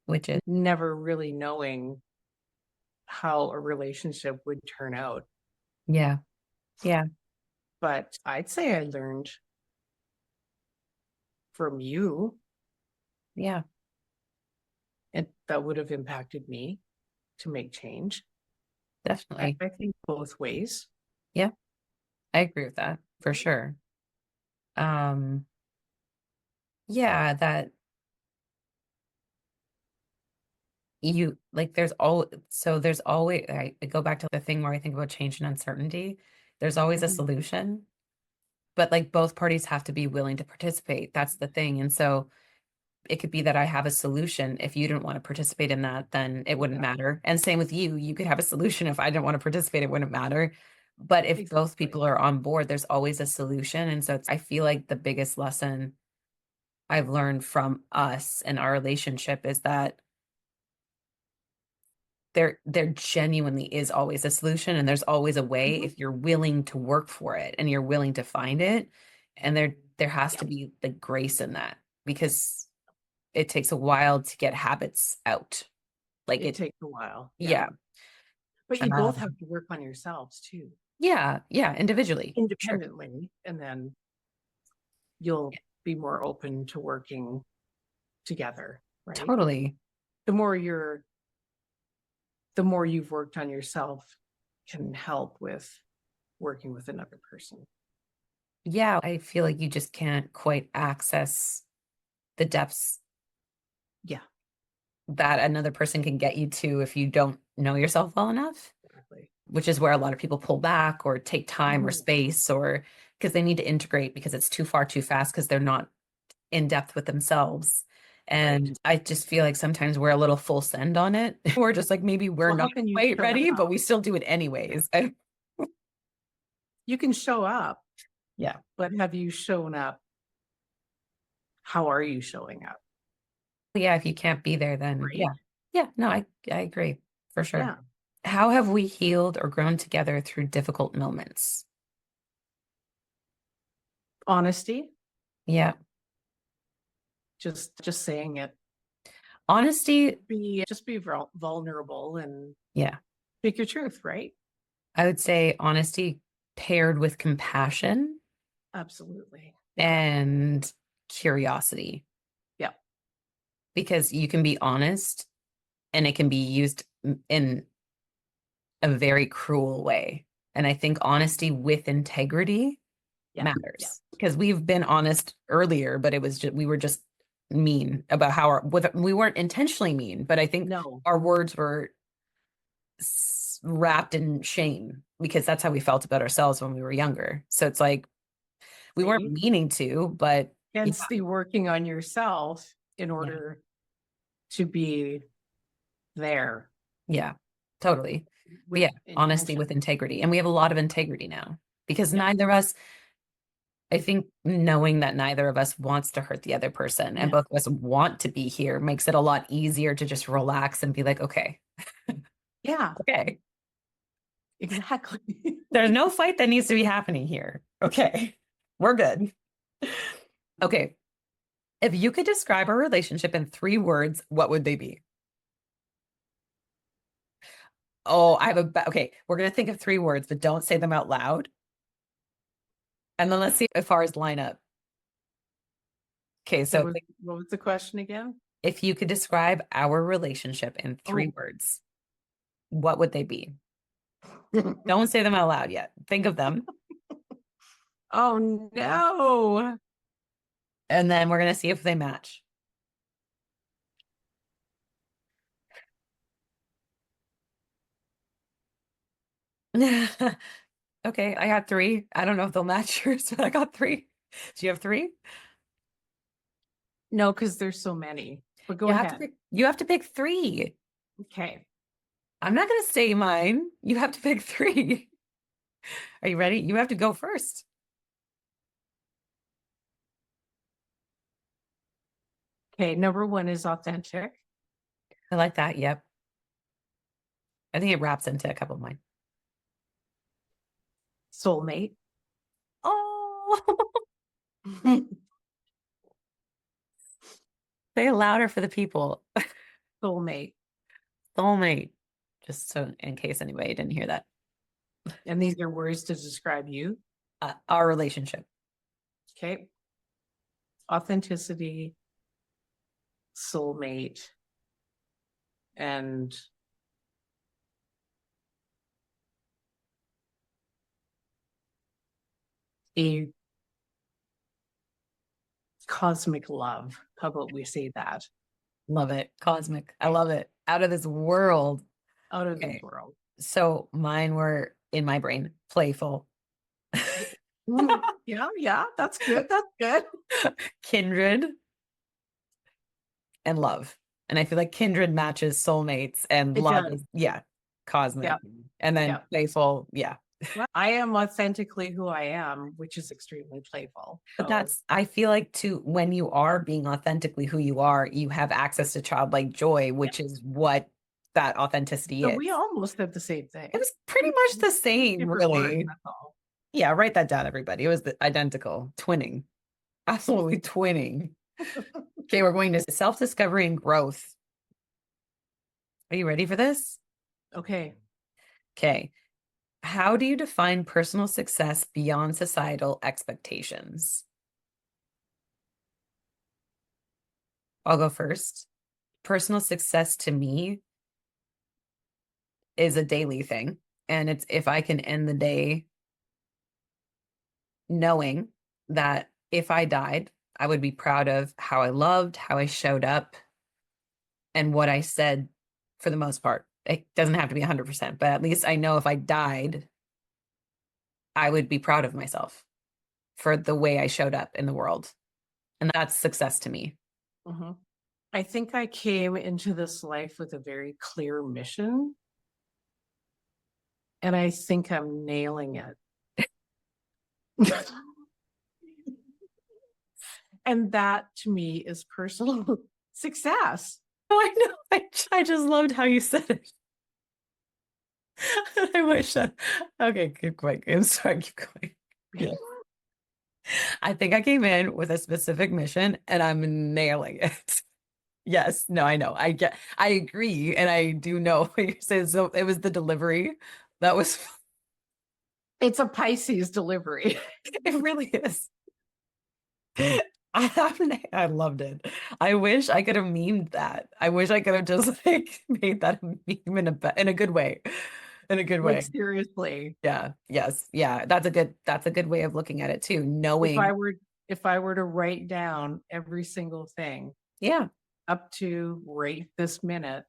[SPEAKER 1] Which is,
[SPEAKER 2] never really knowing how a relationship would turn out.
[SPEAKER 1] yeah, yeah,
[SPEAKER 2] But I'd say I learned from you,
[SPEAKER 1] yeah,
[SPEAKER 2] and that would have impacted me to make change.
[SPEAKER 1] definitely.
[SPEAKER 2] I think both ways.
[SPEAKER 1] Yeah, I agree with that for sure. Um, yeah, that you like there's always I go back to the thing where I think about change and uncertainty. There's always a
[SPEAKER 2] Mhm.
[SPEAKER 1] solution, but like both parties have to be willing to participate. That's the thing. And so it could be that I have a solution. If you didn't want to participate in that, then it wouldn't
[SPEAKER 2] Yeah,
[SPEAKER 1] matter. And same with you. You could have a solution. If I didn't want to participate, it wouldn't matter. But if both
[SPEAKER 2] exactly.
[SPEAKER 1] people are on board, there's always a solution. And so I feel like the biggest lesson I've learned from us and our relationship is that there genuinely is always a solution and there's always a way
[SPEAKER 2] Mhm.
[SPEAKER 1] if you're willing to work for it and you're willing to find it. And there has
[SPEAKER 2] Yeah,
[SPEAKER 1] to be the grace in that because it takes a while to get habits out. Like
[SPEAKER 2] it
[SPEAKER 1] it,
[SPEAKER 2] takes a while. Yeah.
[SPEAKER 1] yeah.
[SPEAKER 2] But you both have to work on yourselves too,
[SPEAKER 1] Yeah, individually. Sure.
[SPEAKER 2] independently, and then you'll be more open to working together, right?
[SPEAKER 1] Totally.
[SPEAKER 2] The more you're, the more you've worked on yourself can help with working with another person.
[SPEAKER 1] Yeah, I feel like you just can't quite access the depths
[SPEAKER 2] Yeah,
[SPEAKER 1] that another person can get you to if you don't know yourself well enough,
[SPEAKER 2] exactly.
[SPEAKER 1] which is where a lot of people pull back or take time or
[SPEAKER 2] Mhm.
[SPEAKER 1] space or because they need to integrate because it's too far too fast because they're not in depth with themselves.
[SPEAKER 2] Right.
[SPEAKER 1] And I just feel like sometimes we're a little full send on it. We're just like maybe we're
[SPEAKER 2] So
[SPEAKER 1] not
[SPEAKER 2] how can you
[SPEAKER 1] quite
[SPEAKER 2] show
[SPEAKER 1] ready, but
[SPEAKER 2] up?
[SPEAKER 1] we still do it anyways.
[SPEAKER 2] You can show up,
[SPEAKER 1] Yeah.
[SPEAKER 2] but have you shown up? How are you showing up?
[SPEAKER 1] Yeah, if you can't be there, then
[SPEAKER 2] Right?
[SPEAKER 1] yeah. Yeah, no, I agree for sure.
[SPEAKER 2] Yeah.
[SPEAKER 1] How have we healed or grown together through difficult moments?
[SPEAKER 2] Honesty,
[SPEAKER 1] Yeah.
[SPEAKER 2] just saying it.
[SPEAKER 1] Honesty,
[SPEAKER 2] Be just be vulnerable and
[SPEAKER 1] yeah.
[SPEAKER 2] speak your truth, right?
[SPEAKER 1] I would say honesty paired with compassion
[SPEAKER 2] Absolutely. Yeah.
[SPEAKER 1] and curiosity,
[SPEAKER 2] Yeah.
[SPEAKER 1] because you can be honest and it can be used in a very cruel way. And I think honesty with integrity
[SPEAKER 2] Yeah. Yeah.
[SPEAKER 1] matters because we've been honest earlier, but it was just, we were just mean about how we weren't intentionally mean, but I think
[SPEAKER 2] No.
[SPEAKER 1] our words were wrapped in shame because that's how we felt about ourselves when we were younger. So it's like we weren't
[SPEAKER 2] See?
[SPEAKER 1] meaning to, but yeah,
[SPEAKER 2] Hence the working on yourself in
[SPEAKER 1] yeah,
[SPEAKER 2] order to be there
[SPEAKER 1] yeah, totally. But
[SPEAKER 2] with
[SPEAKER 1] yeah, honesty with
[SPEAKER 2] intention.
[SPEAKER 1] integrity. And we have a lot of integrity now because
[SPEAKER 2] Yeah.
[SPEAKER 1] neither of us, I think knowing that neither of us wants to hurt the other person and
[SPEAKER 2] No.
[SPEAKER 1] both of us want to be here makes it a lot easier to just relax and be like, okay,
[SPEAKER 2] Yeah.
[SPEAKER 1] okay,
[SPEAKER 2] Exactly.
[SPEAKER 1] there's no fight that needs to be happening here. Okay, we're good. Okay, if you could describe a relationship in 3 words, what would they be? Oh, I have okay, we're gonna think of 3 words, but don't say them out loud. And then let's see if ours line up. Okay, so
[SPEAKER 2] What was the question again?
[SPEAKER 1] if you could describe our relationship in three
[SPEAKER 2] Oh.
[SPEAKER 1] words, what would they be? Don't say them out loud yet. Think of them.
[SPEAKER 2] Oh no.
[SPEAKER 1] And then we're gonna see if they match. Okay, I got 3. I don't know if they'll match yours, but I got 3. Do you have 3?
[SPEAKER 2] No, because there's so many. But go ahead.
[SPEAKER 1] You have to pick 3.
[SPEAKER 2] Okay.
[SPEAKER 1] I'm not gonna say mine. You have to pick 3. Are you ready? You have to go first.
[SPEAKER 2] Okay. Number one is authentic,
[SPEAKER 1] I like that. Yep. I think it wraps into a couple of mine.
[SPEAKER 2] soulmate,
[SPEAKER 1] Oh, say it louder for the people.
[SPEAKER 2] soulmate.
[SPEAKER 1] Soulmate. Just so in case anybody didn't hear that.
[SPEAKER 2] And these are words to describe you.
[SPEAKER 1] Our relationship.
[SPEAKER 2] Okay. Authenticity, soulmate, and a cosmic love. How about we say that?
[SPEAKER 1] Love it. Cosmic. I love it. out of this world.
[SPEAKER 2] Out of this
[SPEAKER 1] Okay.
[SPEAKER 2] world.
[SPEAKER 1] So mine were in my brain, playful,
[SPEAKER 2] Yeah, that's good. That's good.
[SPEAKER 1] kindred, and love. And I feel like kindred matches soulmates and
[SPEAKER 2] It
[SPEAKER 1] love
[SPEAKER 2] does.
[SPEAKER 1] is, yeah,
[SPEAKER 2] Yeah,
[SPEAKER 1] cosmic. And then
[SPEAKER 2] yeah.
[SPEAKER 1] playful, yeah.
[SPEAKER 2] Well, I am authentically who I am, which is extremely playful.
[SPEAKER 1] But
[SPEAKER 2] So
[SPEAKER 1] that's, I feel like too, when you are being authentically who you are, you have access to childlike joy,
[SPEAKER 2] yeah.
[SPEAKER 1] which is what that authenticity
[SPEAKER 2] So
[SPEAKER 1] is.
[SPEAKER 2] we almost did the same thing.
[SPEAKER 1] It was pretty much the same,
[SPEAKER 2] Different words,
[SPEAKER 1] really.
[SPEAKER 2] that's all.
[SPEAKER 1] Yeah, write that down, everybody. It was the identical twinning, absolutely twinning. Okay, we're going to self-discovery and growth. Are you ready for this?
[SPEAKER 2] Okay.
[SPEAKER 1] Okay. How do you define personal success beyond societal expectations? I'll go first. Personal success to me is a daily thing. And it's if I can end the day knowing that if I died, I would be proud of how I loved, how I showed up, and what I said for the most part. It doesn't have to be 100%, but at least I know if I died, I would be proud of myself for the way I showed up in the world. And that's success to me.
[SPEAKER 2] Mhm. I think I came into this life with a very clear mission, and I think I'm nailing it. And that to me is personal success.
[SPEAKER 1] Oh, I know. I just loved how you said it. I wish that. Okay, keep going. I'm sorry, keep going. Yeah. I think I came in with a specific mission and I'm nailing it. Yes, no, I know. I agree. And I do know what you're saying. So it was the delivery. That was,
[SPEAKER 2] It's a Pisces delivery.
[SPEAKER 1] it really is. I loved it. I wish I could have memed that. I wish I could have just like made that a meme in a good way. In a good
[SPEAKER 2] Like
[SPEAKER 1] way.
[SPEAKER 2] seriously.
[SPEAKER 1] Yeah. Yes. Yeah. That's a good way of looking at it too.
[SPEAKER 2] If I
[SPEAKER 1] Knowing.
[SPEAKER 2] were if I were to write down every single thing
[SPEAKER 1] Yeah.
[SPEAKER 2] up to right this minute,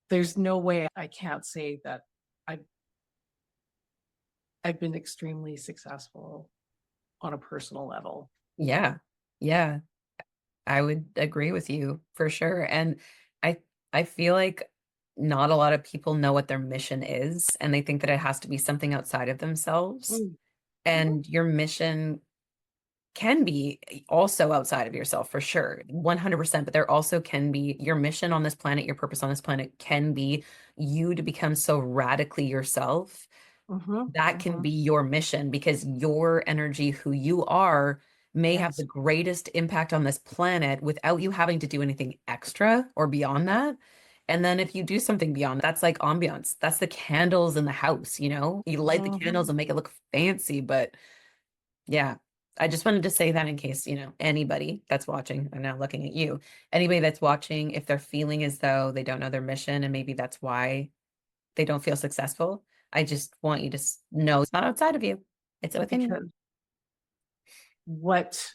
[SPEAKER 2] there's no way I can't say that I've I've been extremely successful on a personal level.
[SPEAKER 1] Yeah. Yeah. I would agree with you for sure. And I I feel like not a lot of people know what their mission is, and they think that it has to be something outside of themselves.
[SPEAKER 2] Mm. Mhm.
[SPEAKER 1] And your mission can be also outside of yourself for sure, 100%. But there also can be your mission on this planet, your purpose on this planet can be you to become so radically yourself.
[SPEAKER 2] Mhm.
[SPEAKER 1] That can
[SPEAKER 2] Mhm.
[SPEAKER 1] be your mission because your energy, who you are, may have the
[SPEAKER 2] Yes.
[SPEAKER 1] greatest impact on this planet without you having to do anything extra or beyond that. And then if you do something beyond, that's like ambiance. That's the candles in the house, you know? You light the candles
[SPEAKER 2] Mhm.
[SPEAKER 1] and make it look fancy, but yeah. I just wanted to say that in case, anybody that's watching, I'm now looking at you, anybody that's watching, if they're feeling as though they don't know their mission and maybe that's why they don't feel successful, I just want you to know it's not outside of you. It's within you.
[SPEAKER 2] Because what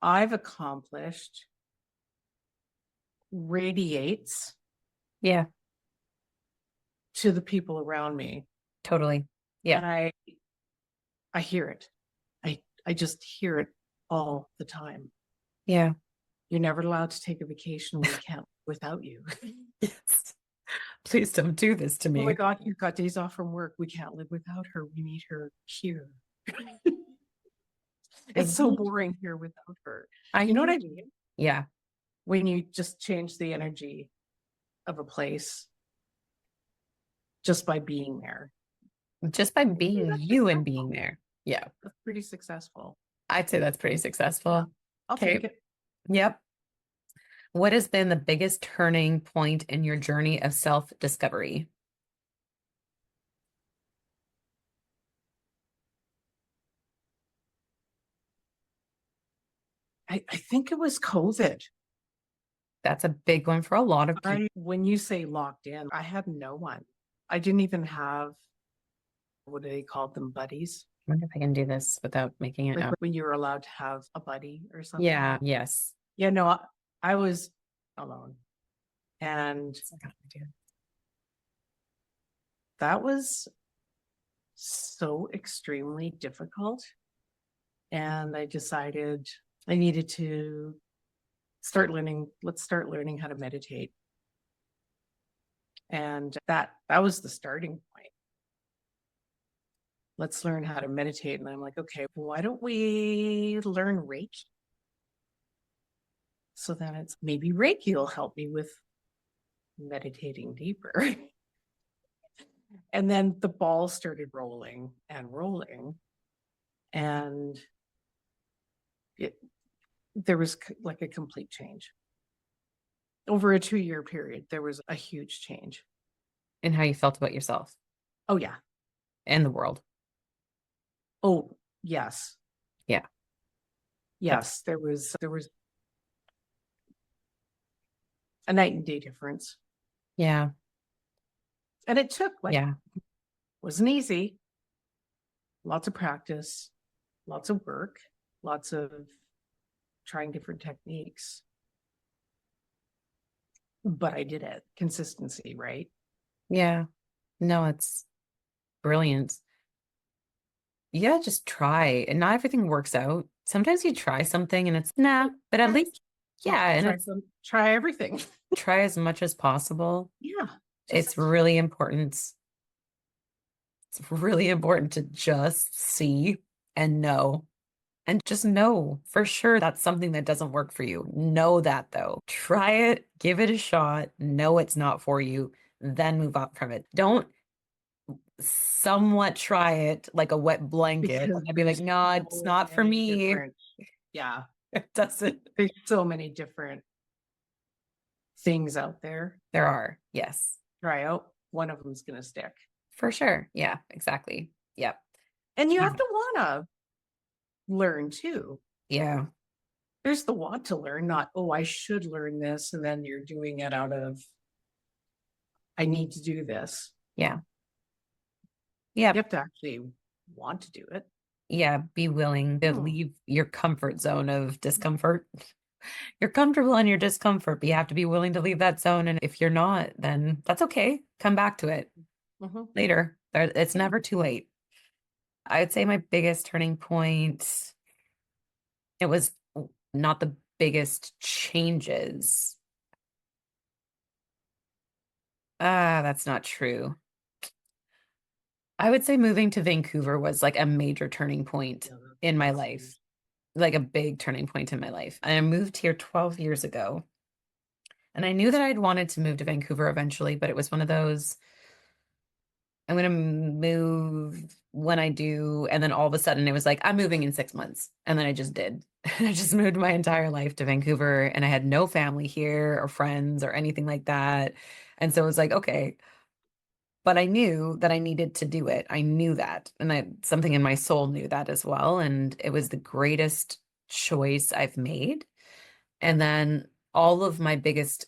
[SPEAKER 2] I've accomplished radiates
[SPEAKER 1] Yeah,
[SPEAKER 2] to the people around me,
[SPEAKER 1] totally. Yeah.
[SPEAKER 2] and I hear it. I just hear it all the time.
[SPEAKER 1] Yeah.
[SPEAKER 2] You're never allowed to take a vacation. We can't live without you.
[SPEAKER 1] Yes. Please don't do this to
[SPEAKER 2] Oh my
[SPEAKER 1] me.
[SPEAKER 2] God, you've got days off from work. We can't live without her. We need her here.
[SPEAKER 1] I
[SPEAKER 2] It's so
[SPEAKER 1] need,
[SPEAKER 2] boring here without her.
[SPEAKER 1] I
[SPEAKER 2] You know what I
[SPEAKER 1] need,
[SPEAKER 2] mean?
[SPEAKER 1] yeah.
[SPEAKER 2] When you just change the energy of a place just by being there.
[SPEAKER 1] Just by
[SPEAKER 2] Hey,
[SPEAKER 1] being
[SPEAKER 2] that's
[SPEAKER 1] you and being
[SPEAKER 2] successful.
[SPEAKER 1] there. Yeah.
[SPEAKER 2] That's pretty successful.
[SPEAKER 1] I'd say that's pretty
[SPEAKER 2] Yeah,
[SPEAKER 1] successful.
[SPEAKER 2] I'll take
[SPEAKER 1] Okay.
[SPEAKER 2] it.
[SPEAKER 1] Yep. What has been the biggest turning point in your journey of self-discovery?
[SPEAKER 2] I think it was COVID.
[SPEAKER 1] That's a big one for a lot of people.
[SPEAKER 2] When you say locked in, I had no one. I didn't even have, what do they call them, buddies?
[SPEAKER 1] I wonder if I can do this without making it
[SPEAKER 2] Like
[SPEAKER 1] up.
[SPEAKER 2] when you were allowed to have a buddy or something.
[SPEAKER 1] Yeah, yes.
[SPEAKER 2] Yeah, no, I was alone. And
[SPEAKER 1] That's a good idea.
[SPEAKER 2] that was so extremely difficult. And I decided I needed to let's start learning how to meditate. And that was the starting point. Let's learn how to meditate. And I'm like, okay, why don't we learn Reiki? So then it's maybe Reiki will help me with meditating deeper. And then the ball started rolling and rolling. And there was like a complete change. Over a 2-year period, there was a huge change.
[SPEAKER 1] And how you felt about yourself
[SPEAKER 2] Oh, yeah.
[SPEAKER 1] and the world.
[SPEAKER 2] Oh, yes.
[SPEAKER 1] Yeah.
[SPEAKER 2] Yes. There was a night and day difference.
[SPEAKER 1] Yeah.
[SPEAKER 2] And it took
[SPEAKER 1] Yeah.
[SPEAKER 2] wasn't easy. Lots of practice, lots of work, lots of trying different techniques. But I did it. Consistency, right?
[SPEAKER 1] Yeah. No, it's brilliant. Yeah, just try. And not everything works out. Sometimes you try something and it's nah, but at least, yeah, and it's
[SPEAKER 2] Try everything.
[SPEAKER 1] try as much as possible.
[SPEAKER 2] Yeah.
[SPEAKER 1] It's really important. It's really important to just see and know. And just know for sure that's something that doesn't work for you. Know that though. Try it, give it a shot, know it's not for you, then move up from it. Don't somewhat try it like a wet blanket
[SPEAKER 2] Because
[SPEAKER 1] and I'd be like, no, it's not for me.
[SPEAKER 2] Yeah.
[SPEAKER 1] It doesn't.
[SPEAKER 2] There's so many different things out there.
[SPEAKER 1] There are, yes.
[SPEAKER 2] Try out. One of them's going to stick.
[SPEAKER 1] For sure. Yeah, exactly. Yep.
[SPEAKER 2] And you have to want to learn too.
[SPEAKER 1] Yeah.
[SPEAKER 2] There's the want to learn, not, oh, I should learn this. And then you're doing it out of, I need to do this.
[SPEAKER 1] Yeah. Yeah.
[SPEAKER 2] You have to actually want to do it.
[SPEAKER 1] Yeah. Be willing to leave your comfort zone of discomfort. You're comfortable in your discomfort, but you have to be willing to leave that zone. And if you're not, then that's okay. Come back to it later. It's never too late. I'd say my biggest turning point, it was not the biggest changes. That's not true. I would say moving to Vancouver was like a major turning point in my life, like a big turning point in my life. I moved here 12 years ago. And I knew that I'd wanted to move to Vancouver eventually, but it was one of those, I'm going to move when I do. And then all of a sudden it was like, I'm moving in 6 months. And then I just did. I just moved my entire life to Vancouver and I had no family here or friends or anything like that. And so it was like, okay. But I knew that I needed to do it. I knew that. And something in my soul knew that as well. And it was the greatest choice I've made. And then all of my biggest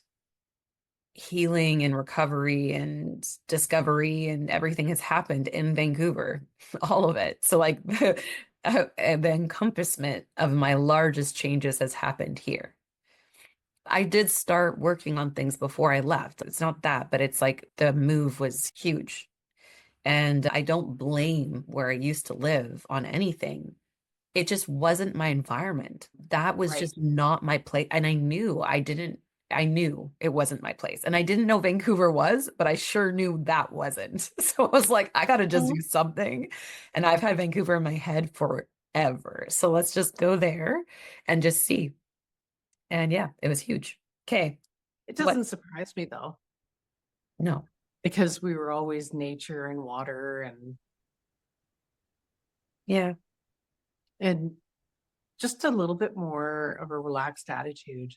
[SPEAKER 1] healing and recovery and discovery and everything has happened in Vancouver, all of it. So like the encompassment of my largest changes has happened here. I did start working on things before I left. It's not that, but it's like the move was huge. And I don't blame where I used to live on anything. It just wasn't my environment. That was just not my place. And I knew it wasn't my place. And I didn't know Vancouver was, but I sure knew that wasn't. So I was like, I got to just do something. And I've had Vancouver in my head forever. So let's just go there and just see. And yeah, it was huge. Okay.
[SPEAKER 2] It doesn't surprise me though.
[SPEAKER 1] No.
[SPEAKER 2] Because we were always nature and water and
[SPEAKER 1] yeah.
[SPEAKER 2] And just a little bit more of a relaxed attitude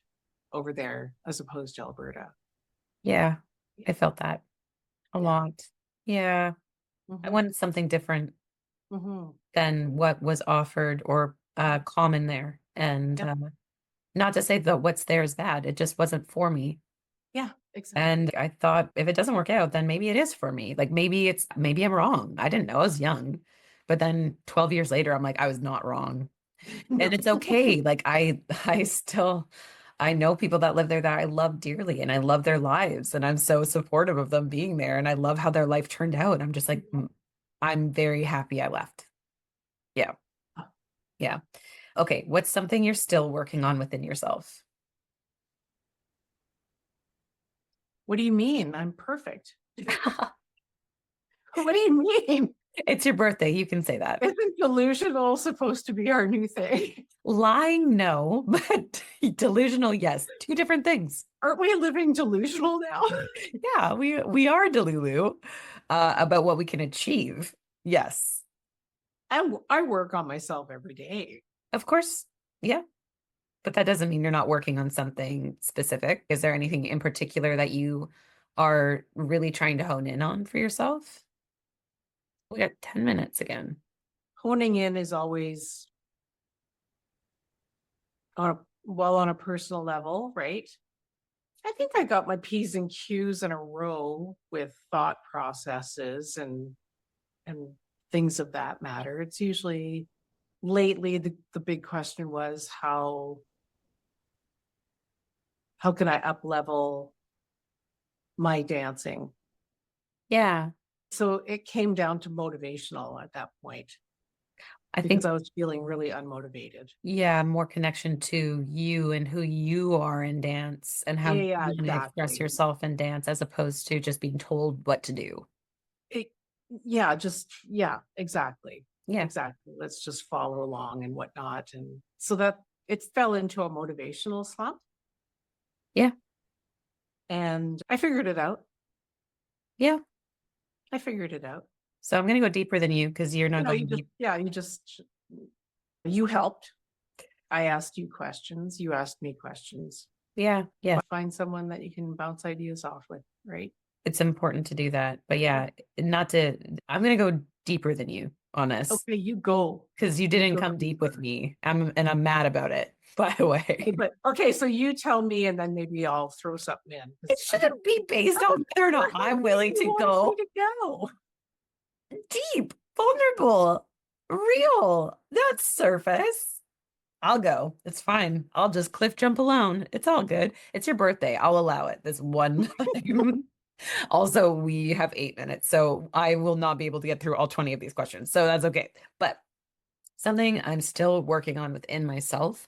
[SPEAKER 2] over there as opposed to Alberta.
[SPEAKER 1] Yeah. I felt that a lot. Yeah. I wanted something different than what was offered or common there. And not to say that what's there is bad. It just wasn't for me.
[SPEAKER 2] Yeah, exactly.
[SPEAKER 1] And I thought if it doesn't work out, then maybe it is for me. Like maybe I'm wrong. I didn't know. I was young. But then 12 years later, I'm like, I was not wrong. And it's okay. Like I still I know people that live there that I love dearly and I love their lives and I'm so supportive of them being there and I love how their life turned out. I'm just like, I'm very happy I left. Yeah. Yeah. Okay. What's something you're still working on within yourself?
[SPEAKER 2] What do you mean? I'm perfect. What do you mean?
[SPEAKER 1] It's your birthday. You can say that.
[SPEAKER 2] Isn't delusional supposed to be our new thing?
[SPEAKER 1] Lying, no, but delusional, yes. Two different things.
[SPEAKER 2] Aren't we living delusional now?
[SPEAKER 1] Yeah, we are delulu about what we can achieve. Yes.
[SPEAKER 2] I work on myself every day.
[SPEAKER 1] Of course. Yeah. But that doesn't mean you're not working on something specific. Is there anything in particular that you are really trying to hone in on for yourself? We got 10 minutes again.
[SPEAKER 2] Honing in is always on a personal level, right? I think I got my P's and Q's in a row with thought processes and things of that matter. It's usually lately the big question was how can I up level my dancing?
[SPEAKER 1] Yeah.
[SPEAKER 2] So it came down to motivational at that point
[SPEAKER 1] I
[SPEAKER 2] because
[SPEAKER 1] think,
[SPEAKER 2] I was feeling really unmotivated.
[SPEAKER 1] yeah, more connection to you and who you are in dance and how you
[SPEAKER 2] Yeah,
[SPEAKER 1] want to express
[SPEAKER 2] exactly.
[SPEAKER 1] yourself in dance as opposed to just being told what to do.
[SPEAKER 2] It, exactly.
[SPEAKER 1] Yeah.
[SPEAKER 2] Exactly. Let's just follow along and whatnot. And so that it fell into a motivational slump.
[SPEAKER 1] Yeah.
[SPEAKER 2] And I figured it out.
[SPEAKER 1] Yeah.
[SPEAKER 2] I figured it out.
[SPEAKER 1] So I'm going to go deeper than you because you're not going deep.
[SPEAKER 2] You helped. I asked you questions. You asked me questions.
[SPEAKER 1] Yeah. Yeah.
[SPEAKER 2] Find someone that you can bounce ideas off with, right?
[SPEAKER 1] It's important to do that. But yeah, I'm going to go deeper than you on this
[SPEAKER 2] Okay, you go.
[SPEAKER 1] because you didn't come deep with me. I'm mad about it, by the way.
[SPEAKER 2] But okay, so you tell me and then maybe I'll throw something in.
[SPEAKER 1] It shouldn't be based on whether or not I'm willing to go deep, vulnerable, real, not surface. I'll go. It's fine. I'll just cliff jump alone. It's all good. It's your birthday. I'll allow it this one time. Also, we have 8 minutes, so I will not be able to get through all 20 of these questions. So that's okay. But something I'm still working on within myself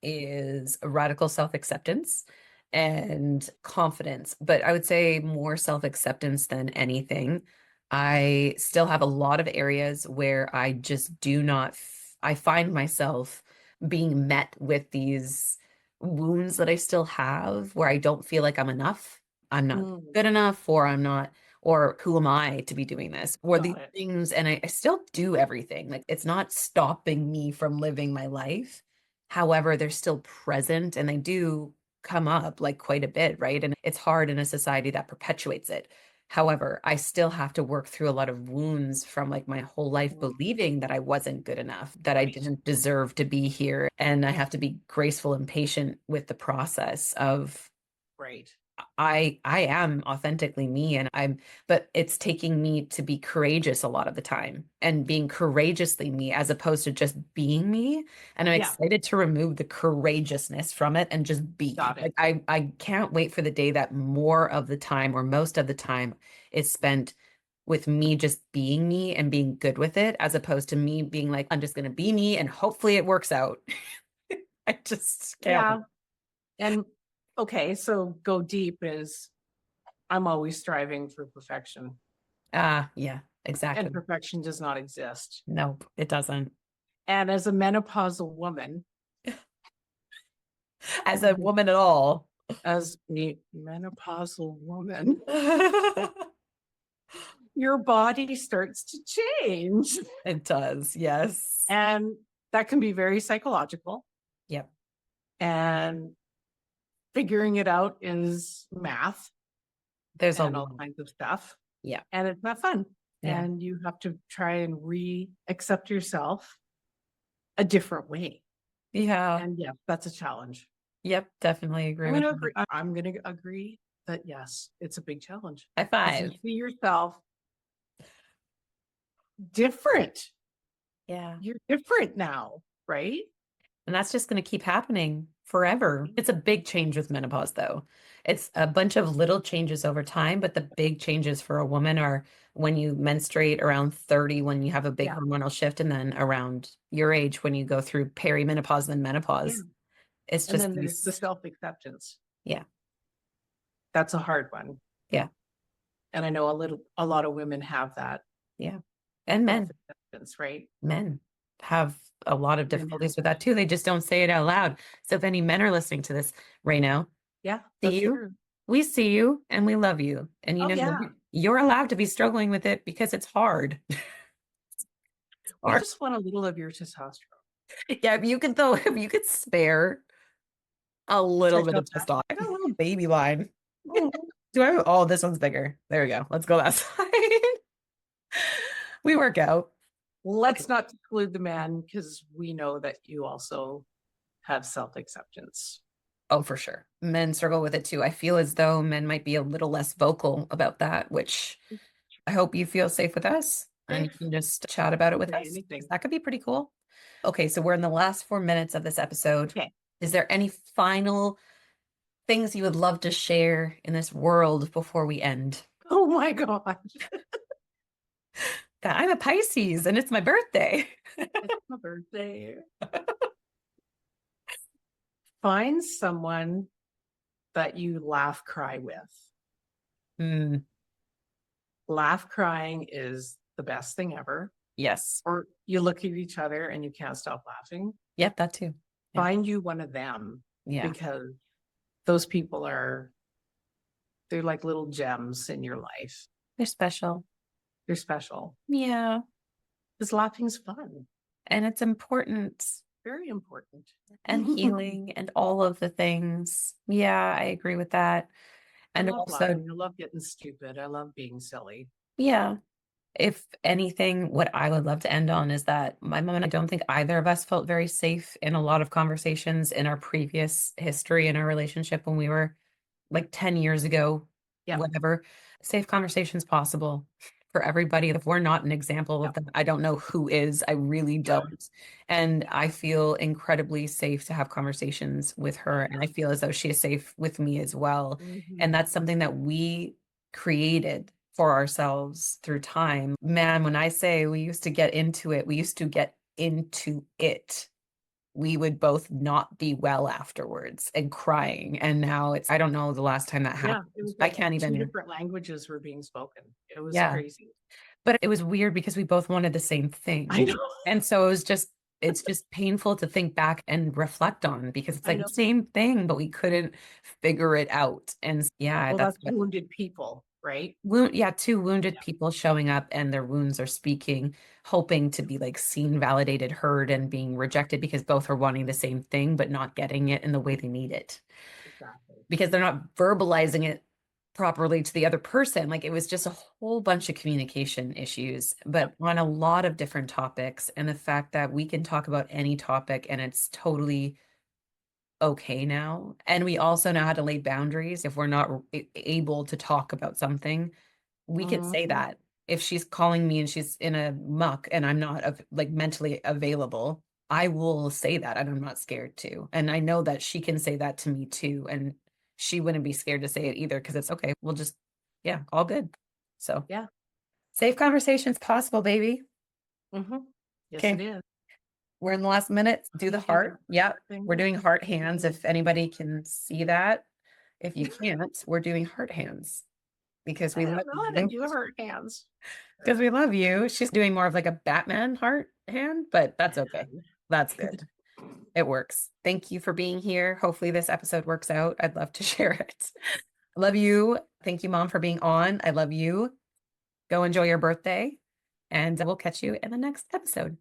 [SPEAKER 1] is a radical self-acceptance and confidence, but I would say more self-acceptance than anything. I still have a lot of areas where I just do not, I find myself being met with these wounds that I still have where I don't feel like I'm enough. I'm not good enough, or I'm not, or who am I to be doing this? Or these things, and I still do everything. Like it's not stopping me from living my life. However, they're still present and they do come up like quite a bit, right? And it's hard in a society that perpetuates it. However, I still have to work through a lot of wounds from like my whole life believing that I wasn't good enough, that I didn't deserve to be here. And I have to be graceful and patient with the process of
[SPEAKER 2] Right.
[SPEAKER 1] I am authentically me, and but it's taking me to be courageous a lot of the time and being courageously me as opposed to just being me. And I'm excited to remove the courageousness from it and just be. Like I can't wait for the day that more of the time or most of the time is spent with me just being me and being good with it, as opposed to me being like, I'm just gonna be me and hopefully it works out. I just can't.
[SPEAKER 2] Yeah. And okay, so go deep is I'm always striving for perfection.
[SPEAKER 1] Yeah, exactly.
[SPEAKER 2] And perfection does not exist.
[SPEAKER 1] Nope, it doesn't.
[SPEAKER 2] And as a menopausal woman,
[SPEAKER 1] As a woman at all.
[SPEAKER 2] as a menopausal woman, your body starts to change.
[SPEAKER 1] It does, yes.
[SPEAKER 2] And that can be very psychological.
[SPEAKER 1] Yep.
[SPEAKER 2] And figuring it out is math.
[SPEAKER 1] There's
[SPEAKER 2] and all kinds of stuff.
[SPEAKER 1] Yeah.
[SPEAKER 2] And it's not fun.
[SPEAKER 1] Yeah.
[SPEAKER 2] And you have to try and accept yourself a different way.
[SPEAKER 1] Yeah.
[SPEAKER 2] And yeah, that's a challenge.
[SPEAKER 1] Yep, definitely agree.
[SPEAKER 2] I'm going to agree that yes, it's a big challenge.
[SPEAKER 1] High five.
[SPEAKER 2] You see yourself different.
[SPEAKER 1] Yeah.
[SPEAKER 2] You're different now, right?
[SPEAKER 1] And that's just going to keep happening forever. It's a big change with menopause, though. It's a bunch of little changes over time, but the big changes for a woman are when you menstruate around 30, when you have a big
[SPEAKER 2] Yeah.
[SPEAKER 1] hormonal shift, and then around your age when you go through perimenopause and
[SPEAKER 2] Yeah.
[SPEAKER 1] menopause. It's
[SPEAKER 2] And
[SPEAKER 1] just
[SPEAKER 2] then there's the
[SPEAKER 1] these,
[SPEAKER 2] self-acceptance.
[SPEAKER 1] yeah,
[SPEAKER 2] That's a hard one.
[SPEAKER 1] yeah,
[SPEAKER 2] And I know a lot of women have that
[SPEAKER 1] yeah. And
[SPEAKER 2] self-acceptance, right?
[SPEAKER 1] men have a lot of
[SPEAKER 2] Men have
[SPEAKER 1] difficulties with
[SPEAKER 2] that.
[SPEAKER 1] that too. They just don't say it out loud. So if any men are listening to this right now,
[SPEAKER 2] Yeah,
[SPEAKER 1] see
[SPEAKER 2] that's
[SPEAKER 1] you.
[SPEAKER 2] true.
[SPEAKER 1] We see you and we love you. And you
[SPEAKER 2] Oh
[SPEAKER 1] know,
[SPEAKER 2] yeah.
[SPEAKER 1] you're allowed to be struggling with it because it's hard.
[SPEAKER 2] We
[SPEAKER 1] Hard.
[SPEAKER 2] just want a little of your testosterone.
[SPEAKER 1] Yeah, if you could though, if you could spare a little
[SPEAKER 2] Check
[SPEAKER 1] bit
[SPEAKER 2] out
[SPEAKER 1] of
[SPEAKER 2] that.
[SPEAKER 1] testosterone. I got a little baby line.
[SPEAKER 2] Mhm.
[SPEAKER 1] Do I? Oh, this one's bigger. There we go. Let's go that side. We work out.
[SPEAKER 2] Let's not exclude the man because we know that you also have self-acceptance.
[SPEAKER 1] Oh, for sure. Men struggle with it too. I feel as though men might be a little less vocal about that, which I hope you feel safe with us and you
[SPEAKER 2] Safe.
[SPEAKER 1] can just chat about it with
[SPEAKER 2] Say
[SPEAKER 1] us.
[SPEAKER 2] anything.
[SPEAKER 1] That could be pretty cool. Okay, so we're in the last 4 minutes of this episode.
[SPEAKER 2] Okay.
[SPEAKER 1] Is there any final things you would love to share in this world before we end?
[SPEAKER 2] Oh my God.
[SPEAKER 1] God, I'm a Pisces and it's my birthday.
[SPEAKER 2] It's my birthday. Find someone that you laugh cry with.
[SPEAKER 1] Mm,
[SPEAKER 2] Laugh crying is the best thing ever.
[SPEAKER 1] yes.
[SPEAKER 2] Or you look at each other and you can't stop laughing.
[SPEAKER 1] Yep, that too. Yeah.
[SPEAKER 2] Find you one of them
[SPEAKER 1] Yeah.
[SPEAKER 2] because those people they're like little gems in your life.
[SPEAKER 1] They're special.
[SPEAKER 2] They're special.
[SPEAKER 1] Yeah.
[SPEAKER 2] Because laughing's fun.
[SPEAKER 1] And it's important
[SPEAKER 2] Very important.
[SPEAKER 1] and healing and all of the things. Yeah, I agree with that.
[SPEAKER 2] I
[SPEAKER 1] And
[SPEAKER 2] love
[SPEAKER 1] also,
[SPEAKER 2] laughing. I love getting stupid. I love being silly.
[SPEAKER 1] yeah, if anything, what I would love to end on is that my mom and I don't think either of us felt very safe in a lot of conversations in our previous history in our relationship when we were like 10 years ago,
[SPEAKER 2] Yeah.
[SPEAKER 1] whatever. Safe conversations possible for everybody. If we're not an example of that, I don't know who is. I really don't. And I feel incredibly safe to have conversations with her. And I feel as though she is safe with me as well. And that's something that we created for ourselves through time. Man, when I say we used to get into it, we used to get into it. We would both not be well afterwards and crying. And now I don't know the last time that
[SPEAKER 2] Yeah.
[SPEAKER 1] happened.
[SPEAKER 2] It was
[SPEAKER 1] I
[SPEAKER 2] like
[SPEAKER 1] can't
[SPEAKER 2] two
[SPEAKER 1] even.
[SPEAKER 2] different languages were being spoken. It was
[SPEAKER 1] Yeah.
[SPEAKER 2] crazy.
[SPEAKER 1] But it was weird because we both wanted the same thing.
[SPEAKER 2] I know.
[SPEAKER 1] And so it's just painful to think back and reflect on because it's
[SPEAKER 2] I
[SPEAKER 1] like
[SPEAKER 2] know.
[SPEAKER 1] the same thing, but we couldn't figure it out. And yeah,
[SPEAKER 2] Well,
[SPEAKER 1] that's
[SPEAKER 2] that's wounded people, right?
[SPEAKER 1] two wounded people showing up and their wounds are speaking, hoping to be like seen, validated, heard, and being rejected because both are wanting the same thing, but not getting it in the way they need it
[SPEAKER 2] Exactly.
[SPEAKER 1] because they're not verbalizing it properly to the other person. Like it was just a whole bunch of communication issues, but on a lot of different topics. And the fact that we can talk about any topic and it's totally okay now. And we also know how to lay boundaries if we're not able to talk about something. We could say that if she's calling me and she's in a muck and I'm not like mentally available, I will say that and I'm not scared to. And I know that she can say that to me too. And she wouldn't be scared to say it either because it's okay. We'll just, yeah, all good. So,
[SPEAKER 2] Yeah.
[SPEAKER 1] safe conversations possible, baby.
[SPEAKER 2] Yes,
[SPEAKER 1] Okay.
[SPEAKER 2] it is.
[SPEAKER 1] We're in the last minute. Do the
[SPEAKER 2] You do
[SPEAKER 1] heart.
[SPEAKER 2] the
[SPEAKER 1] Yeah.
[SPEAKER 2] heart thing.
[SPEAKER 1] We're doing heart hands. If anybody can see that. If you can't, we're doing heart hands because
[SPEAKER 2] I
[SPEAKER 1] we
[SPEAKER 2] don't
[SPEAKER 1] love
[SPEAKER 2] know how to
[SPEAKER 1] you.
[SPEAKER 2] do hurt hands.
[SPEAKER 1] Because we love you. She's doing more of like a Batman heart hand, but that's okay. That's good. It works. Thank you for being here. Hopefully this episode works out. I'd love to share it. I love you. Thank you, Mom, for being on. I love you. Go enjoy your birthday, and we'll catch you in the next episode.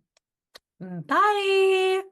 [SPEAKER 1] Bye.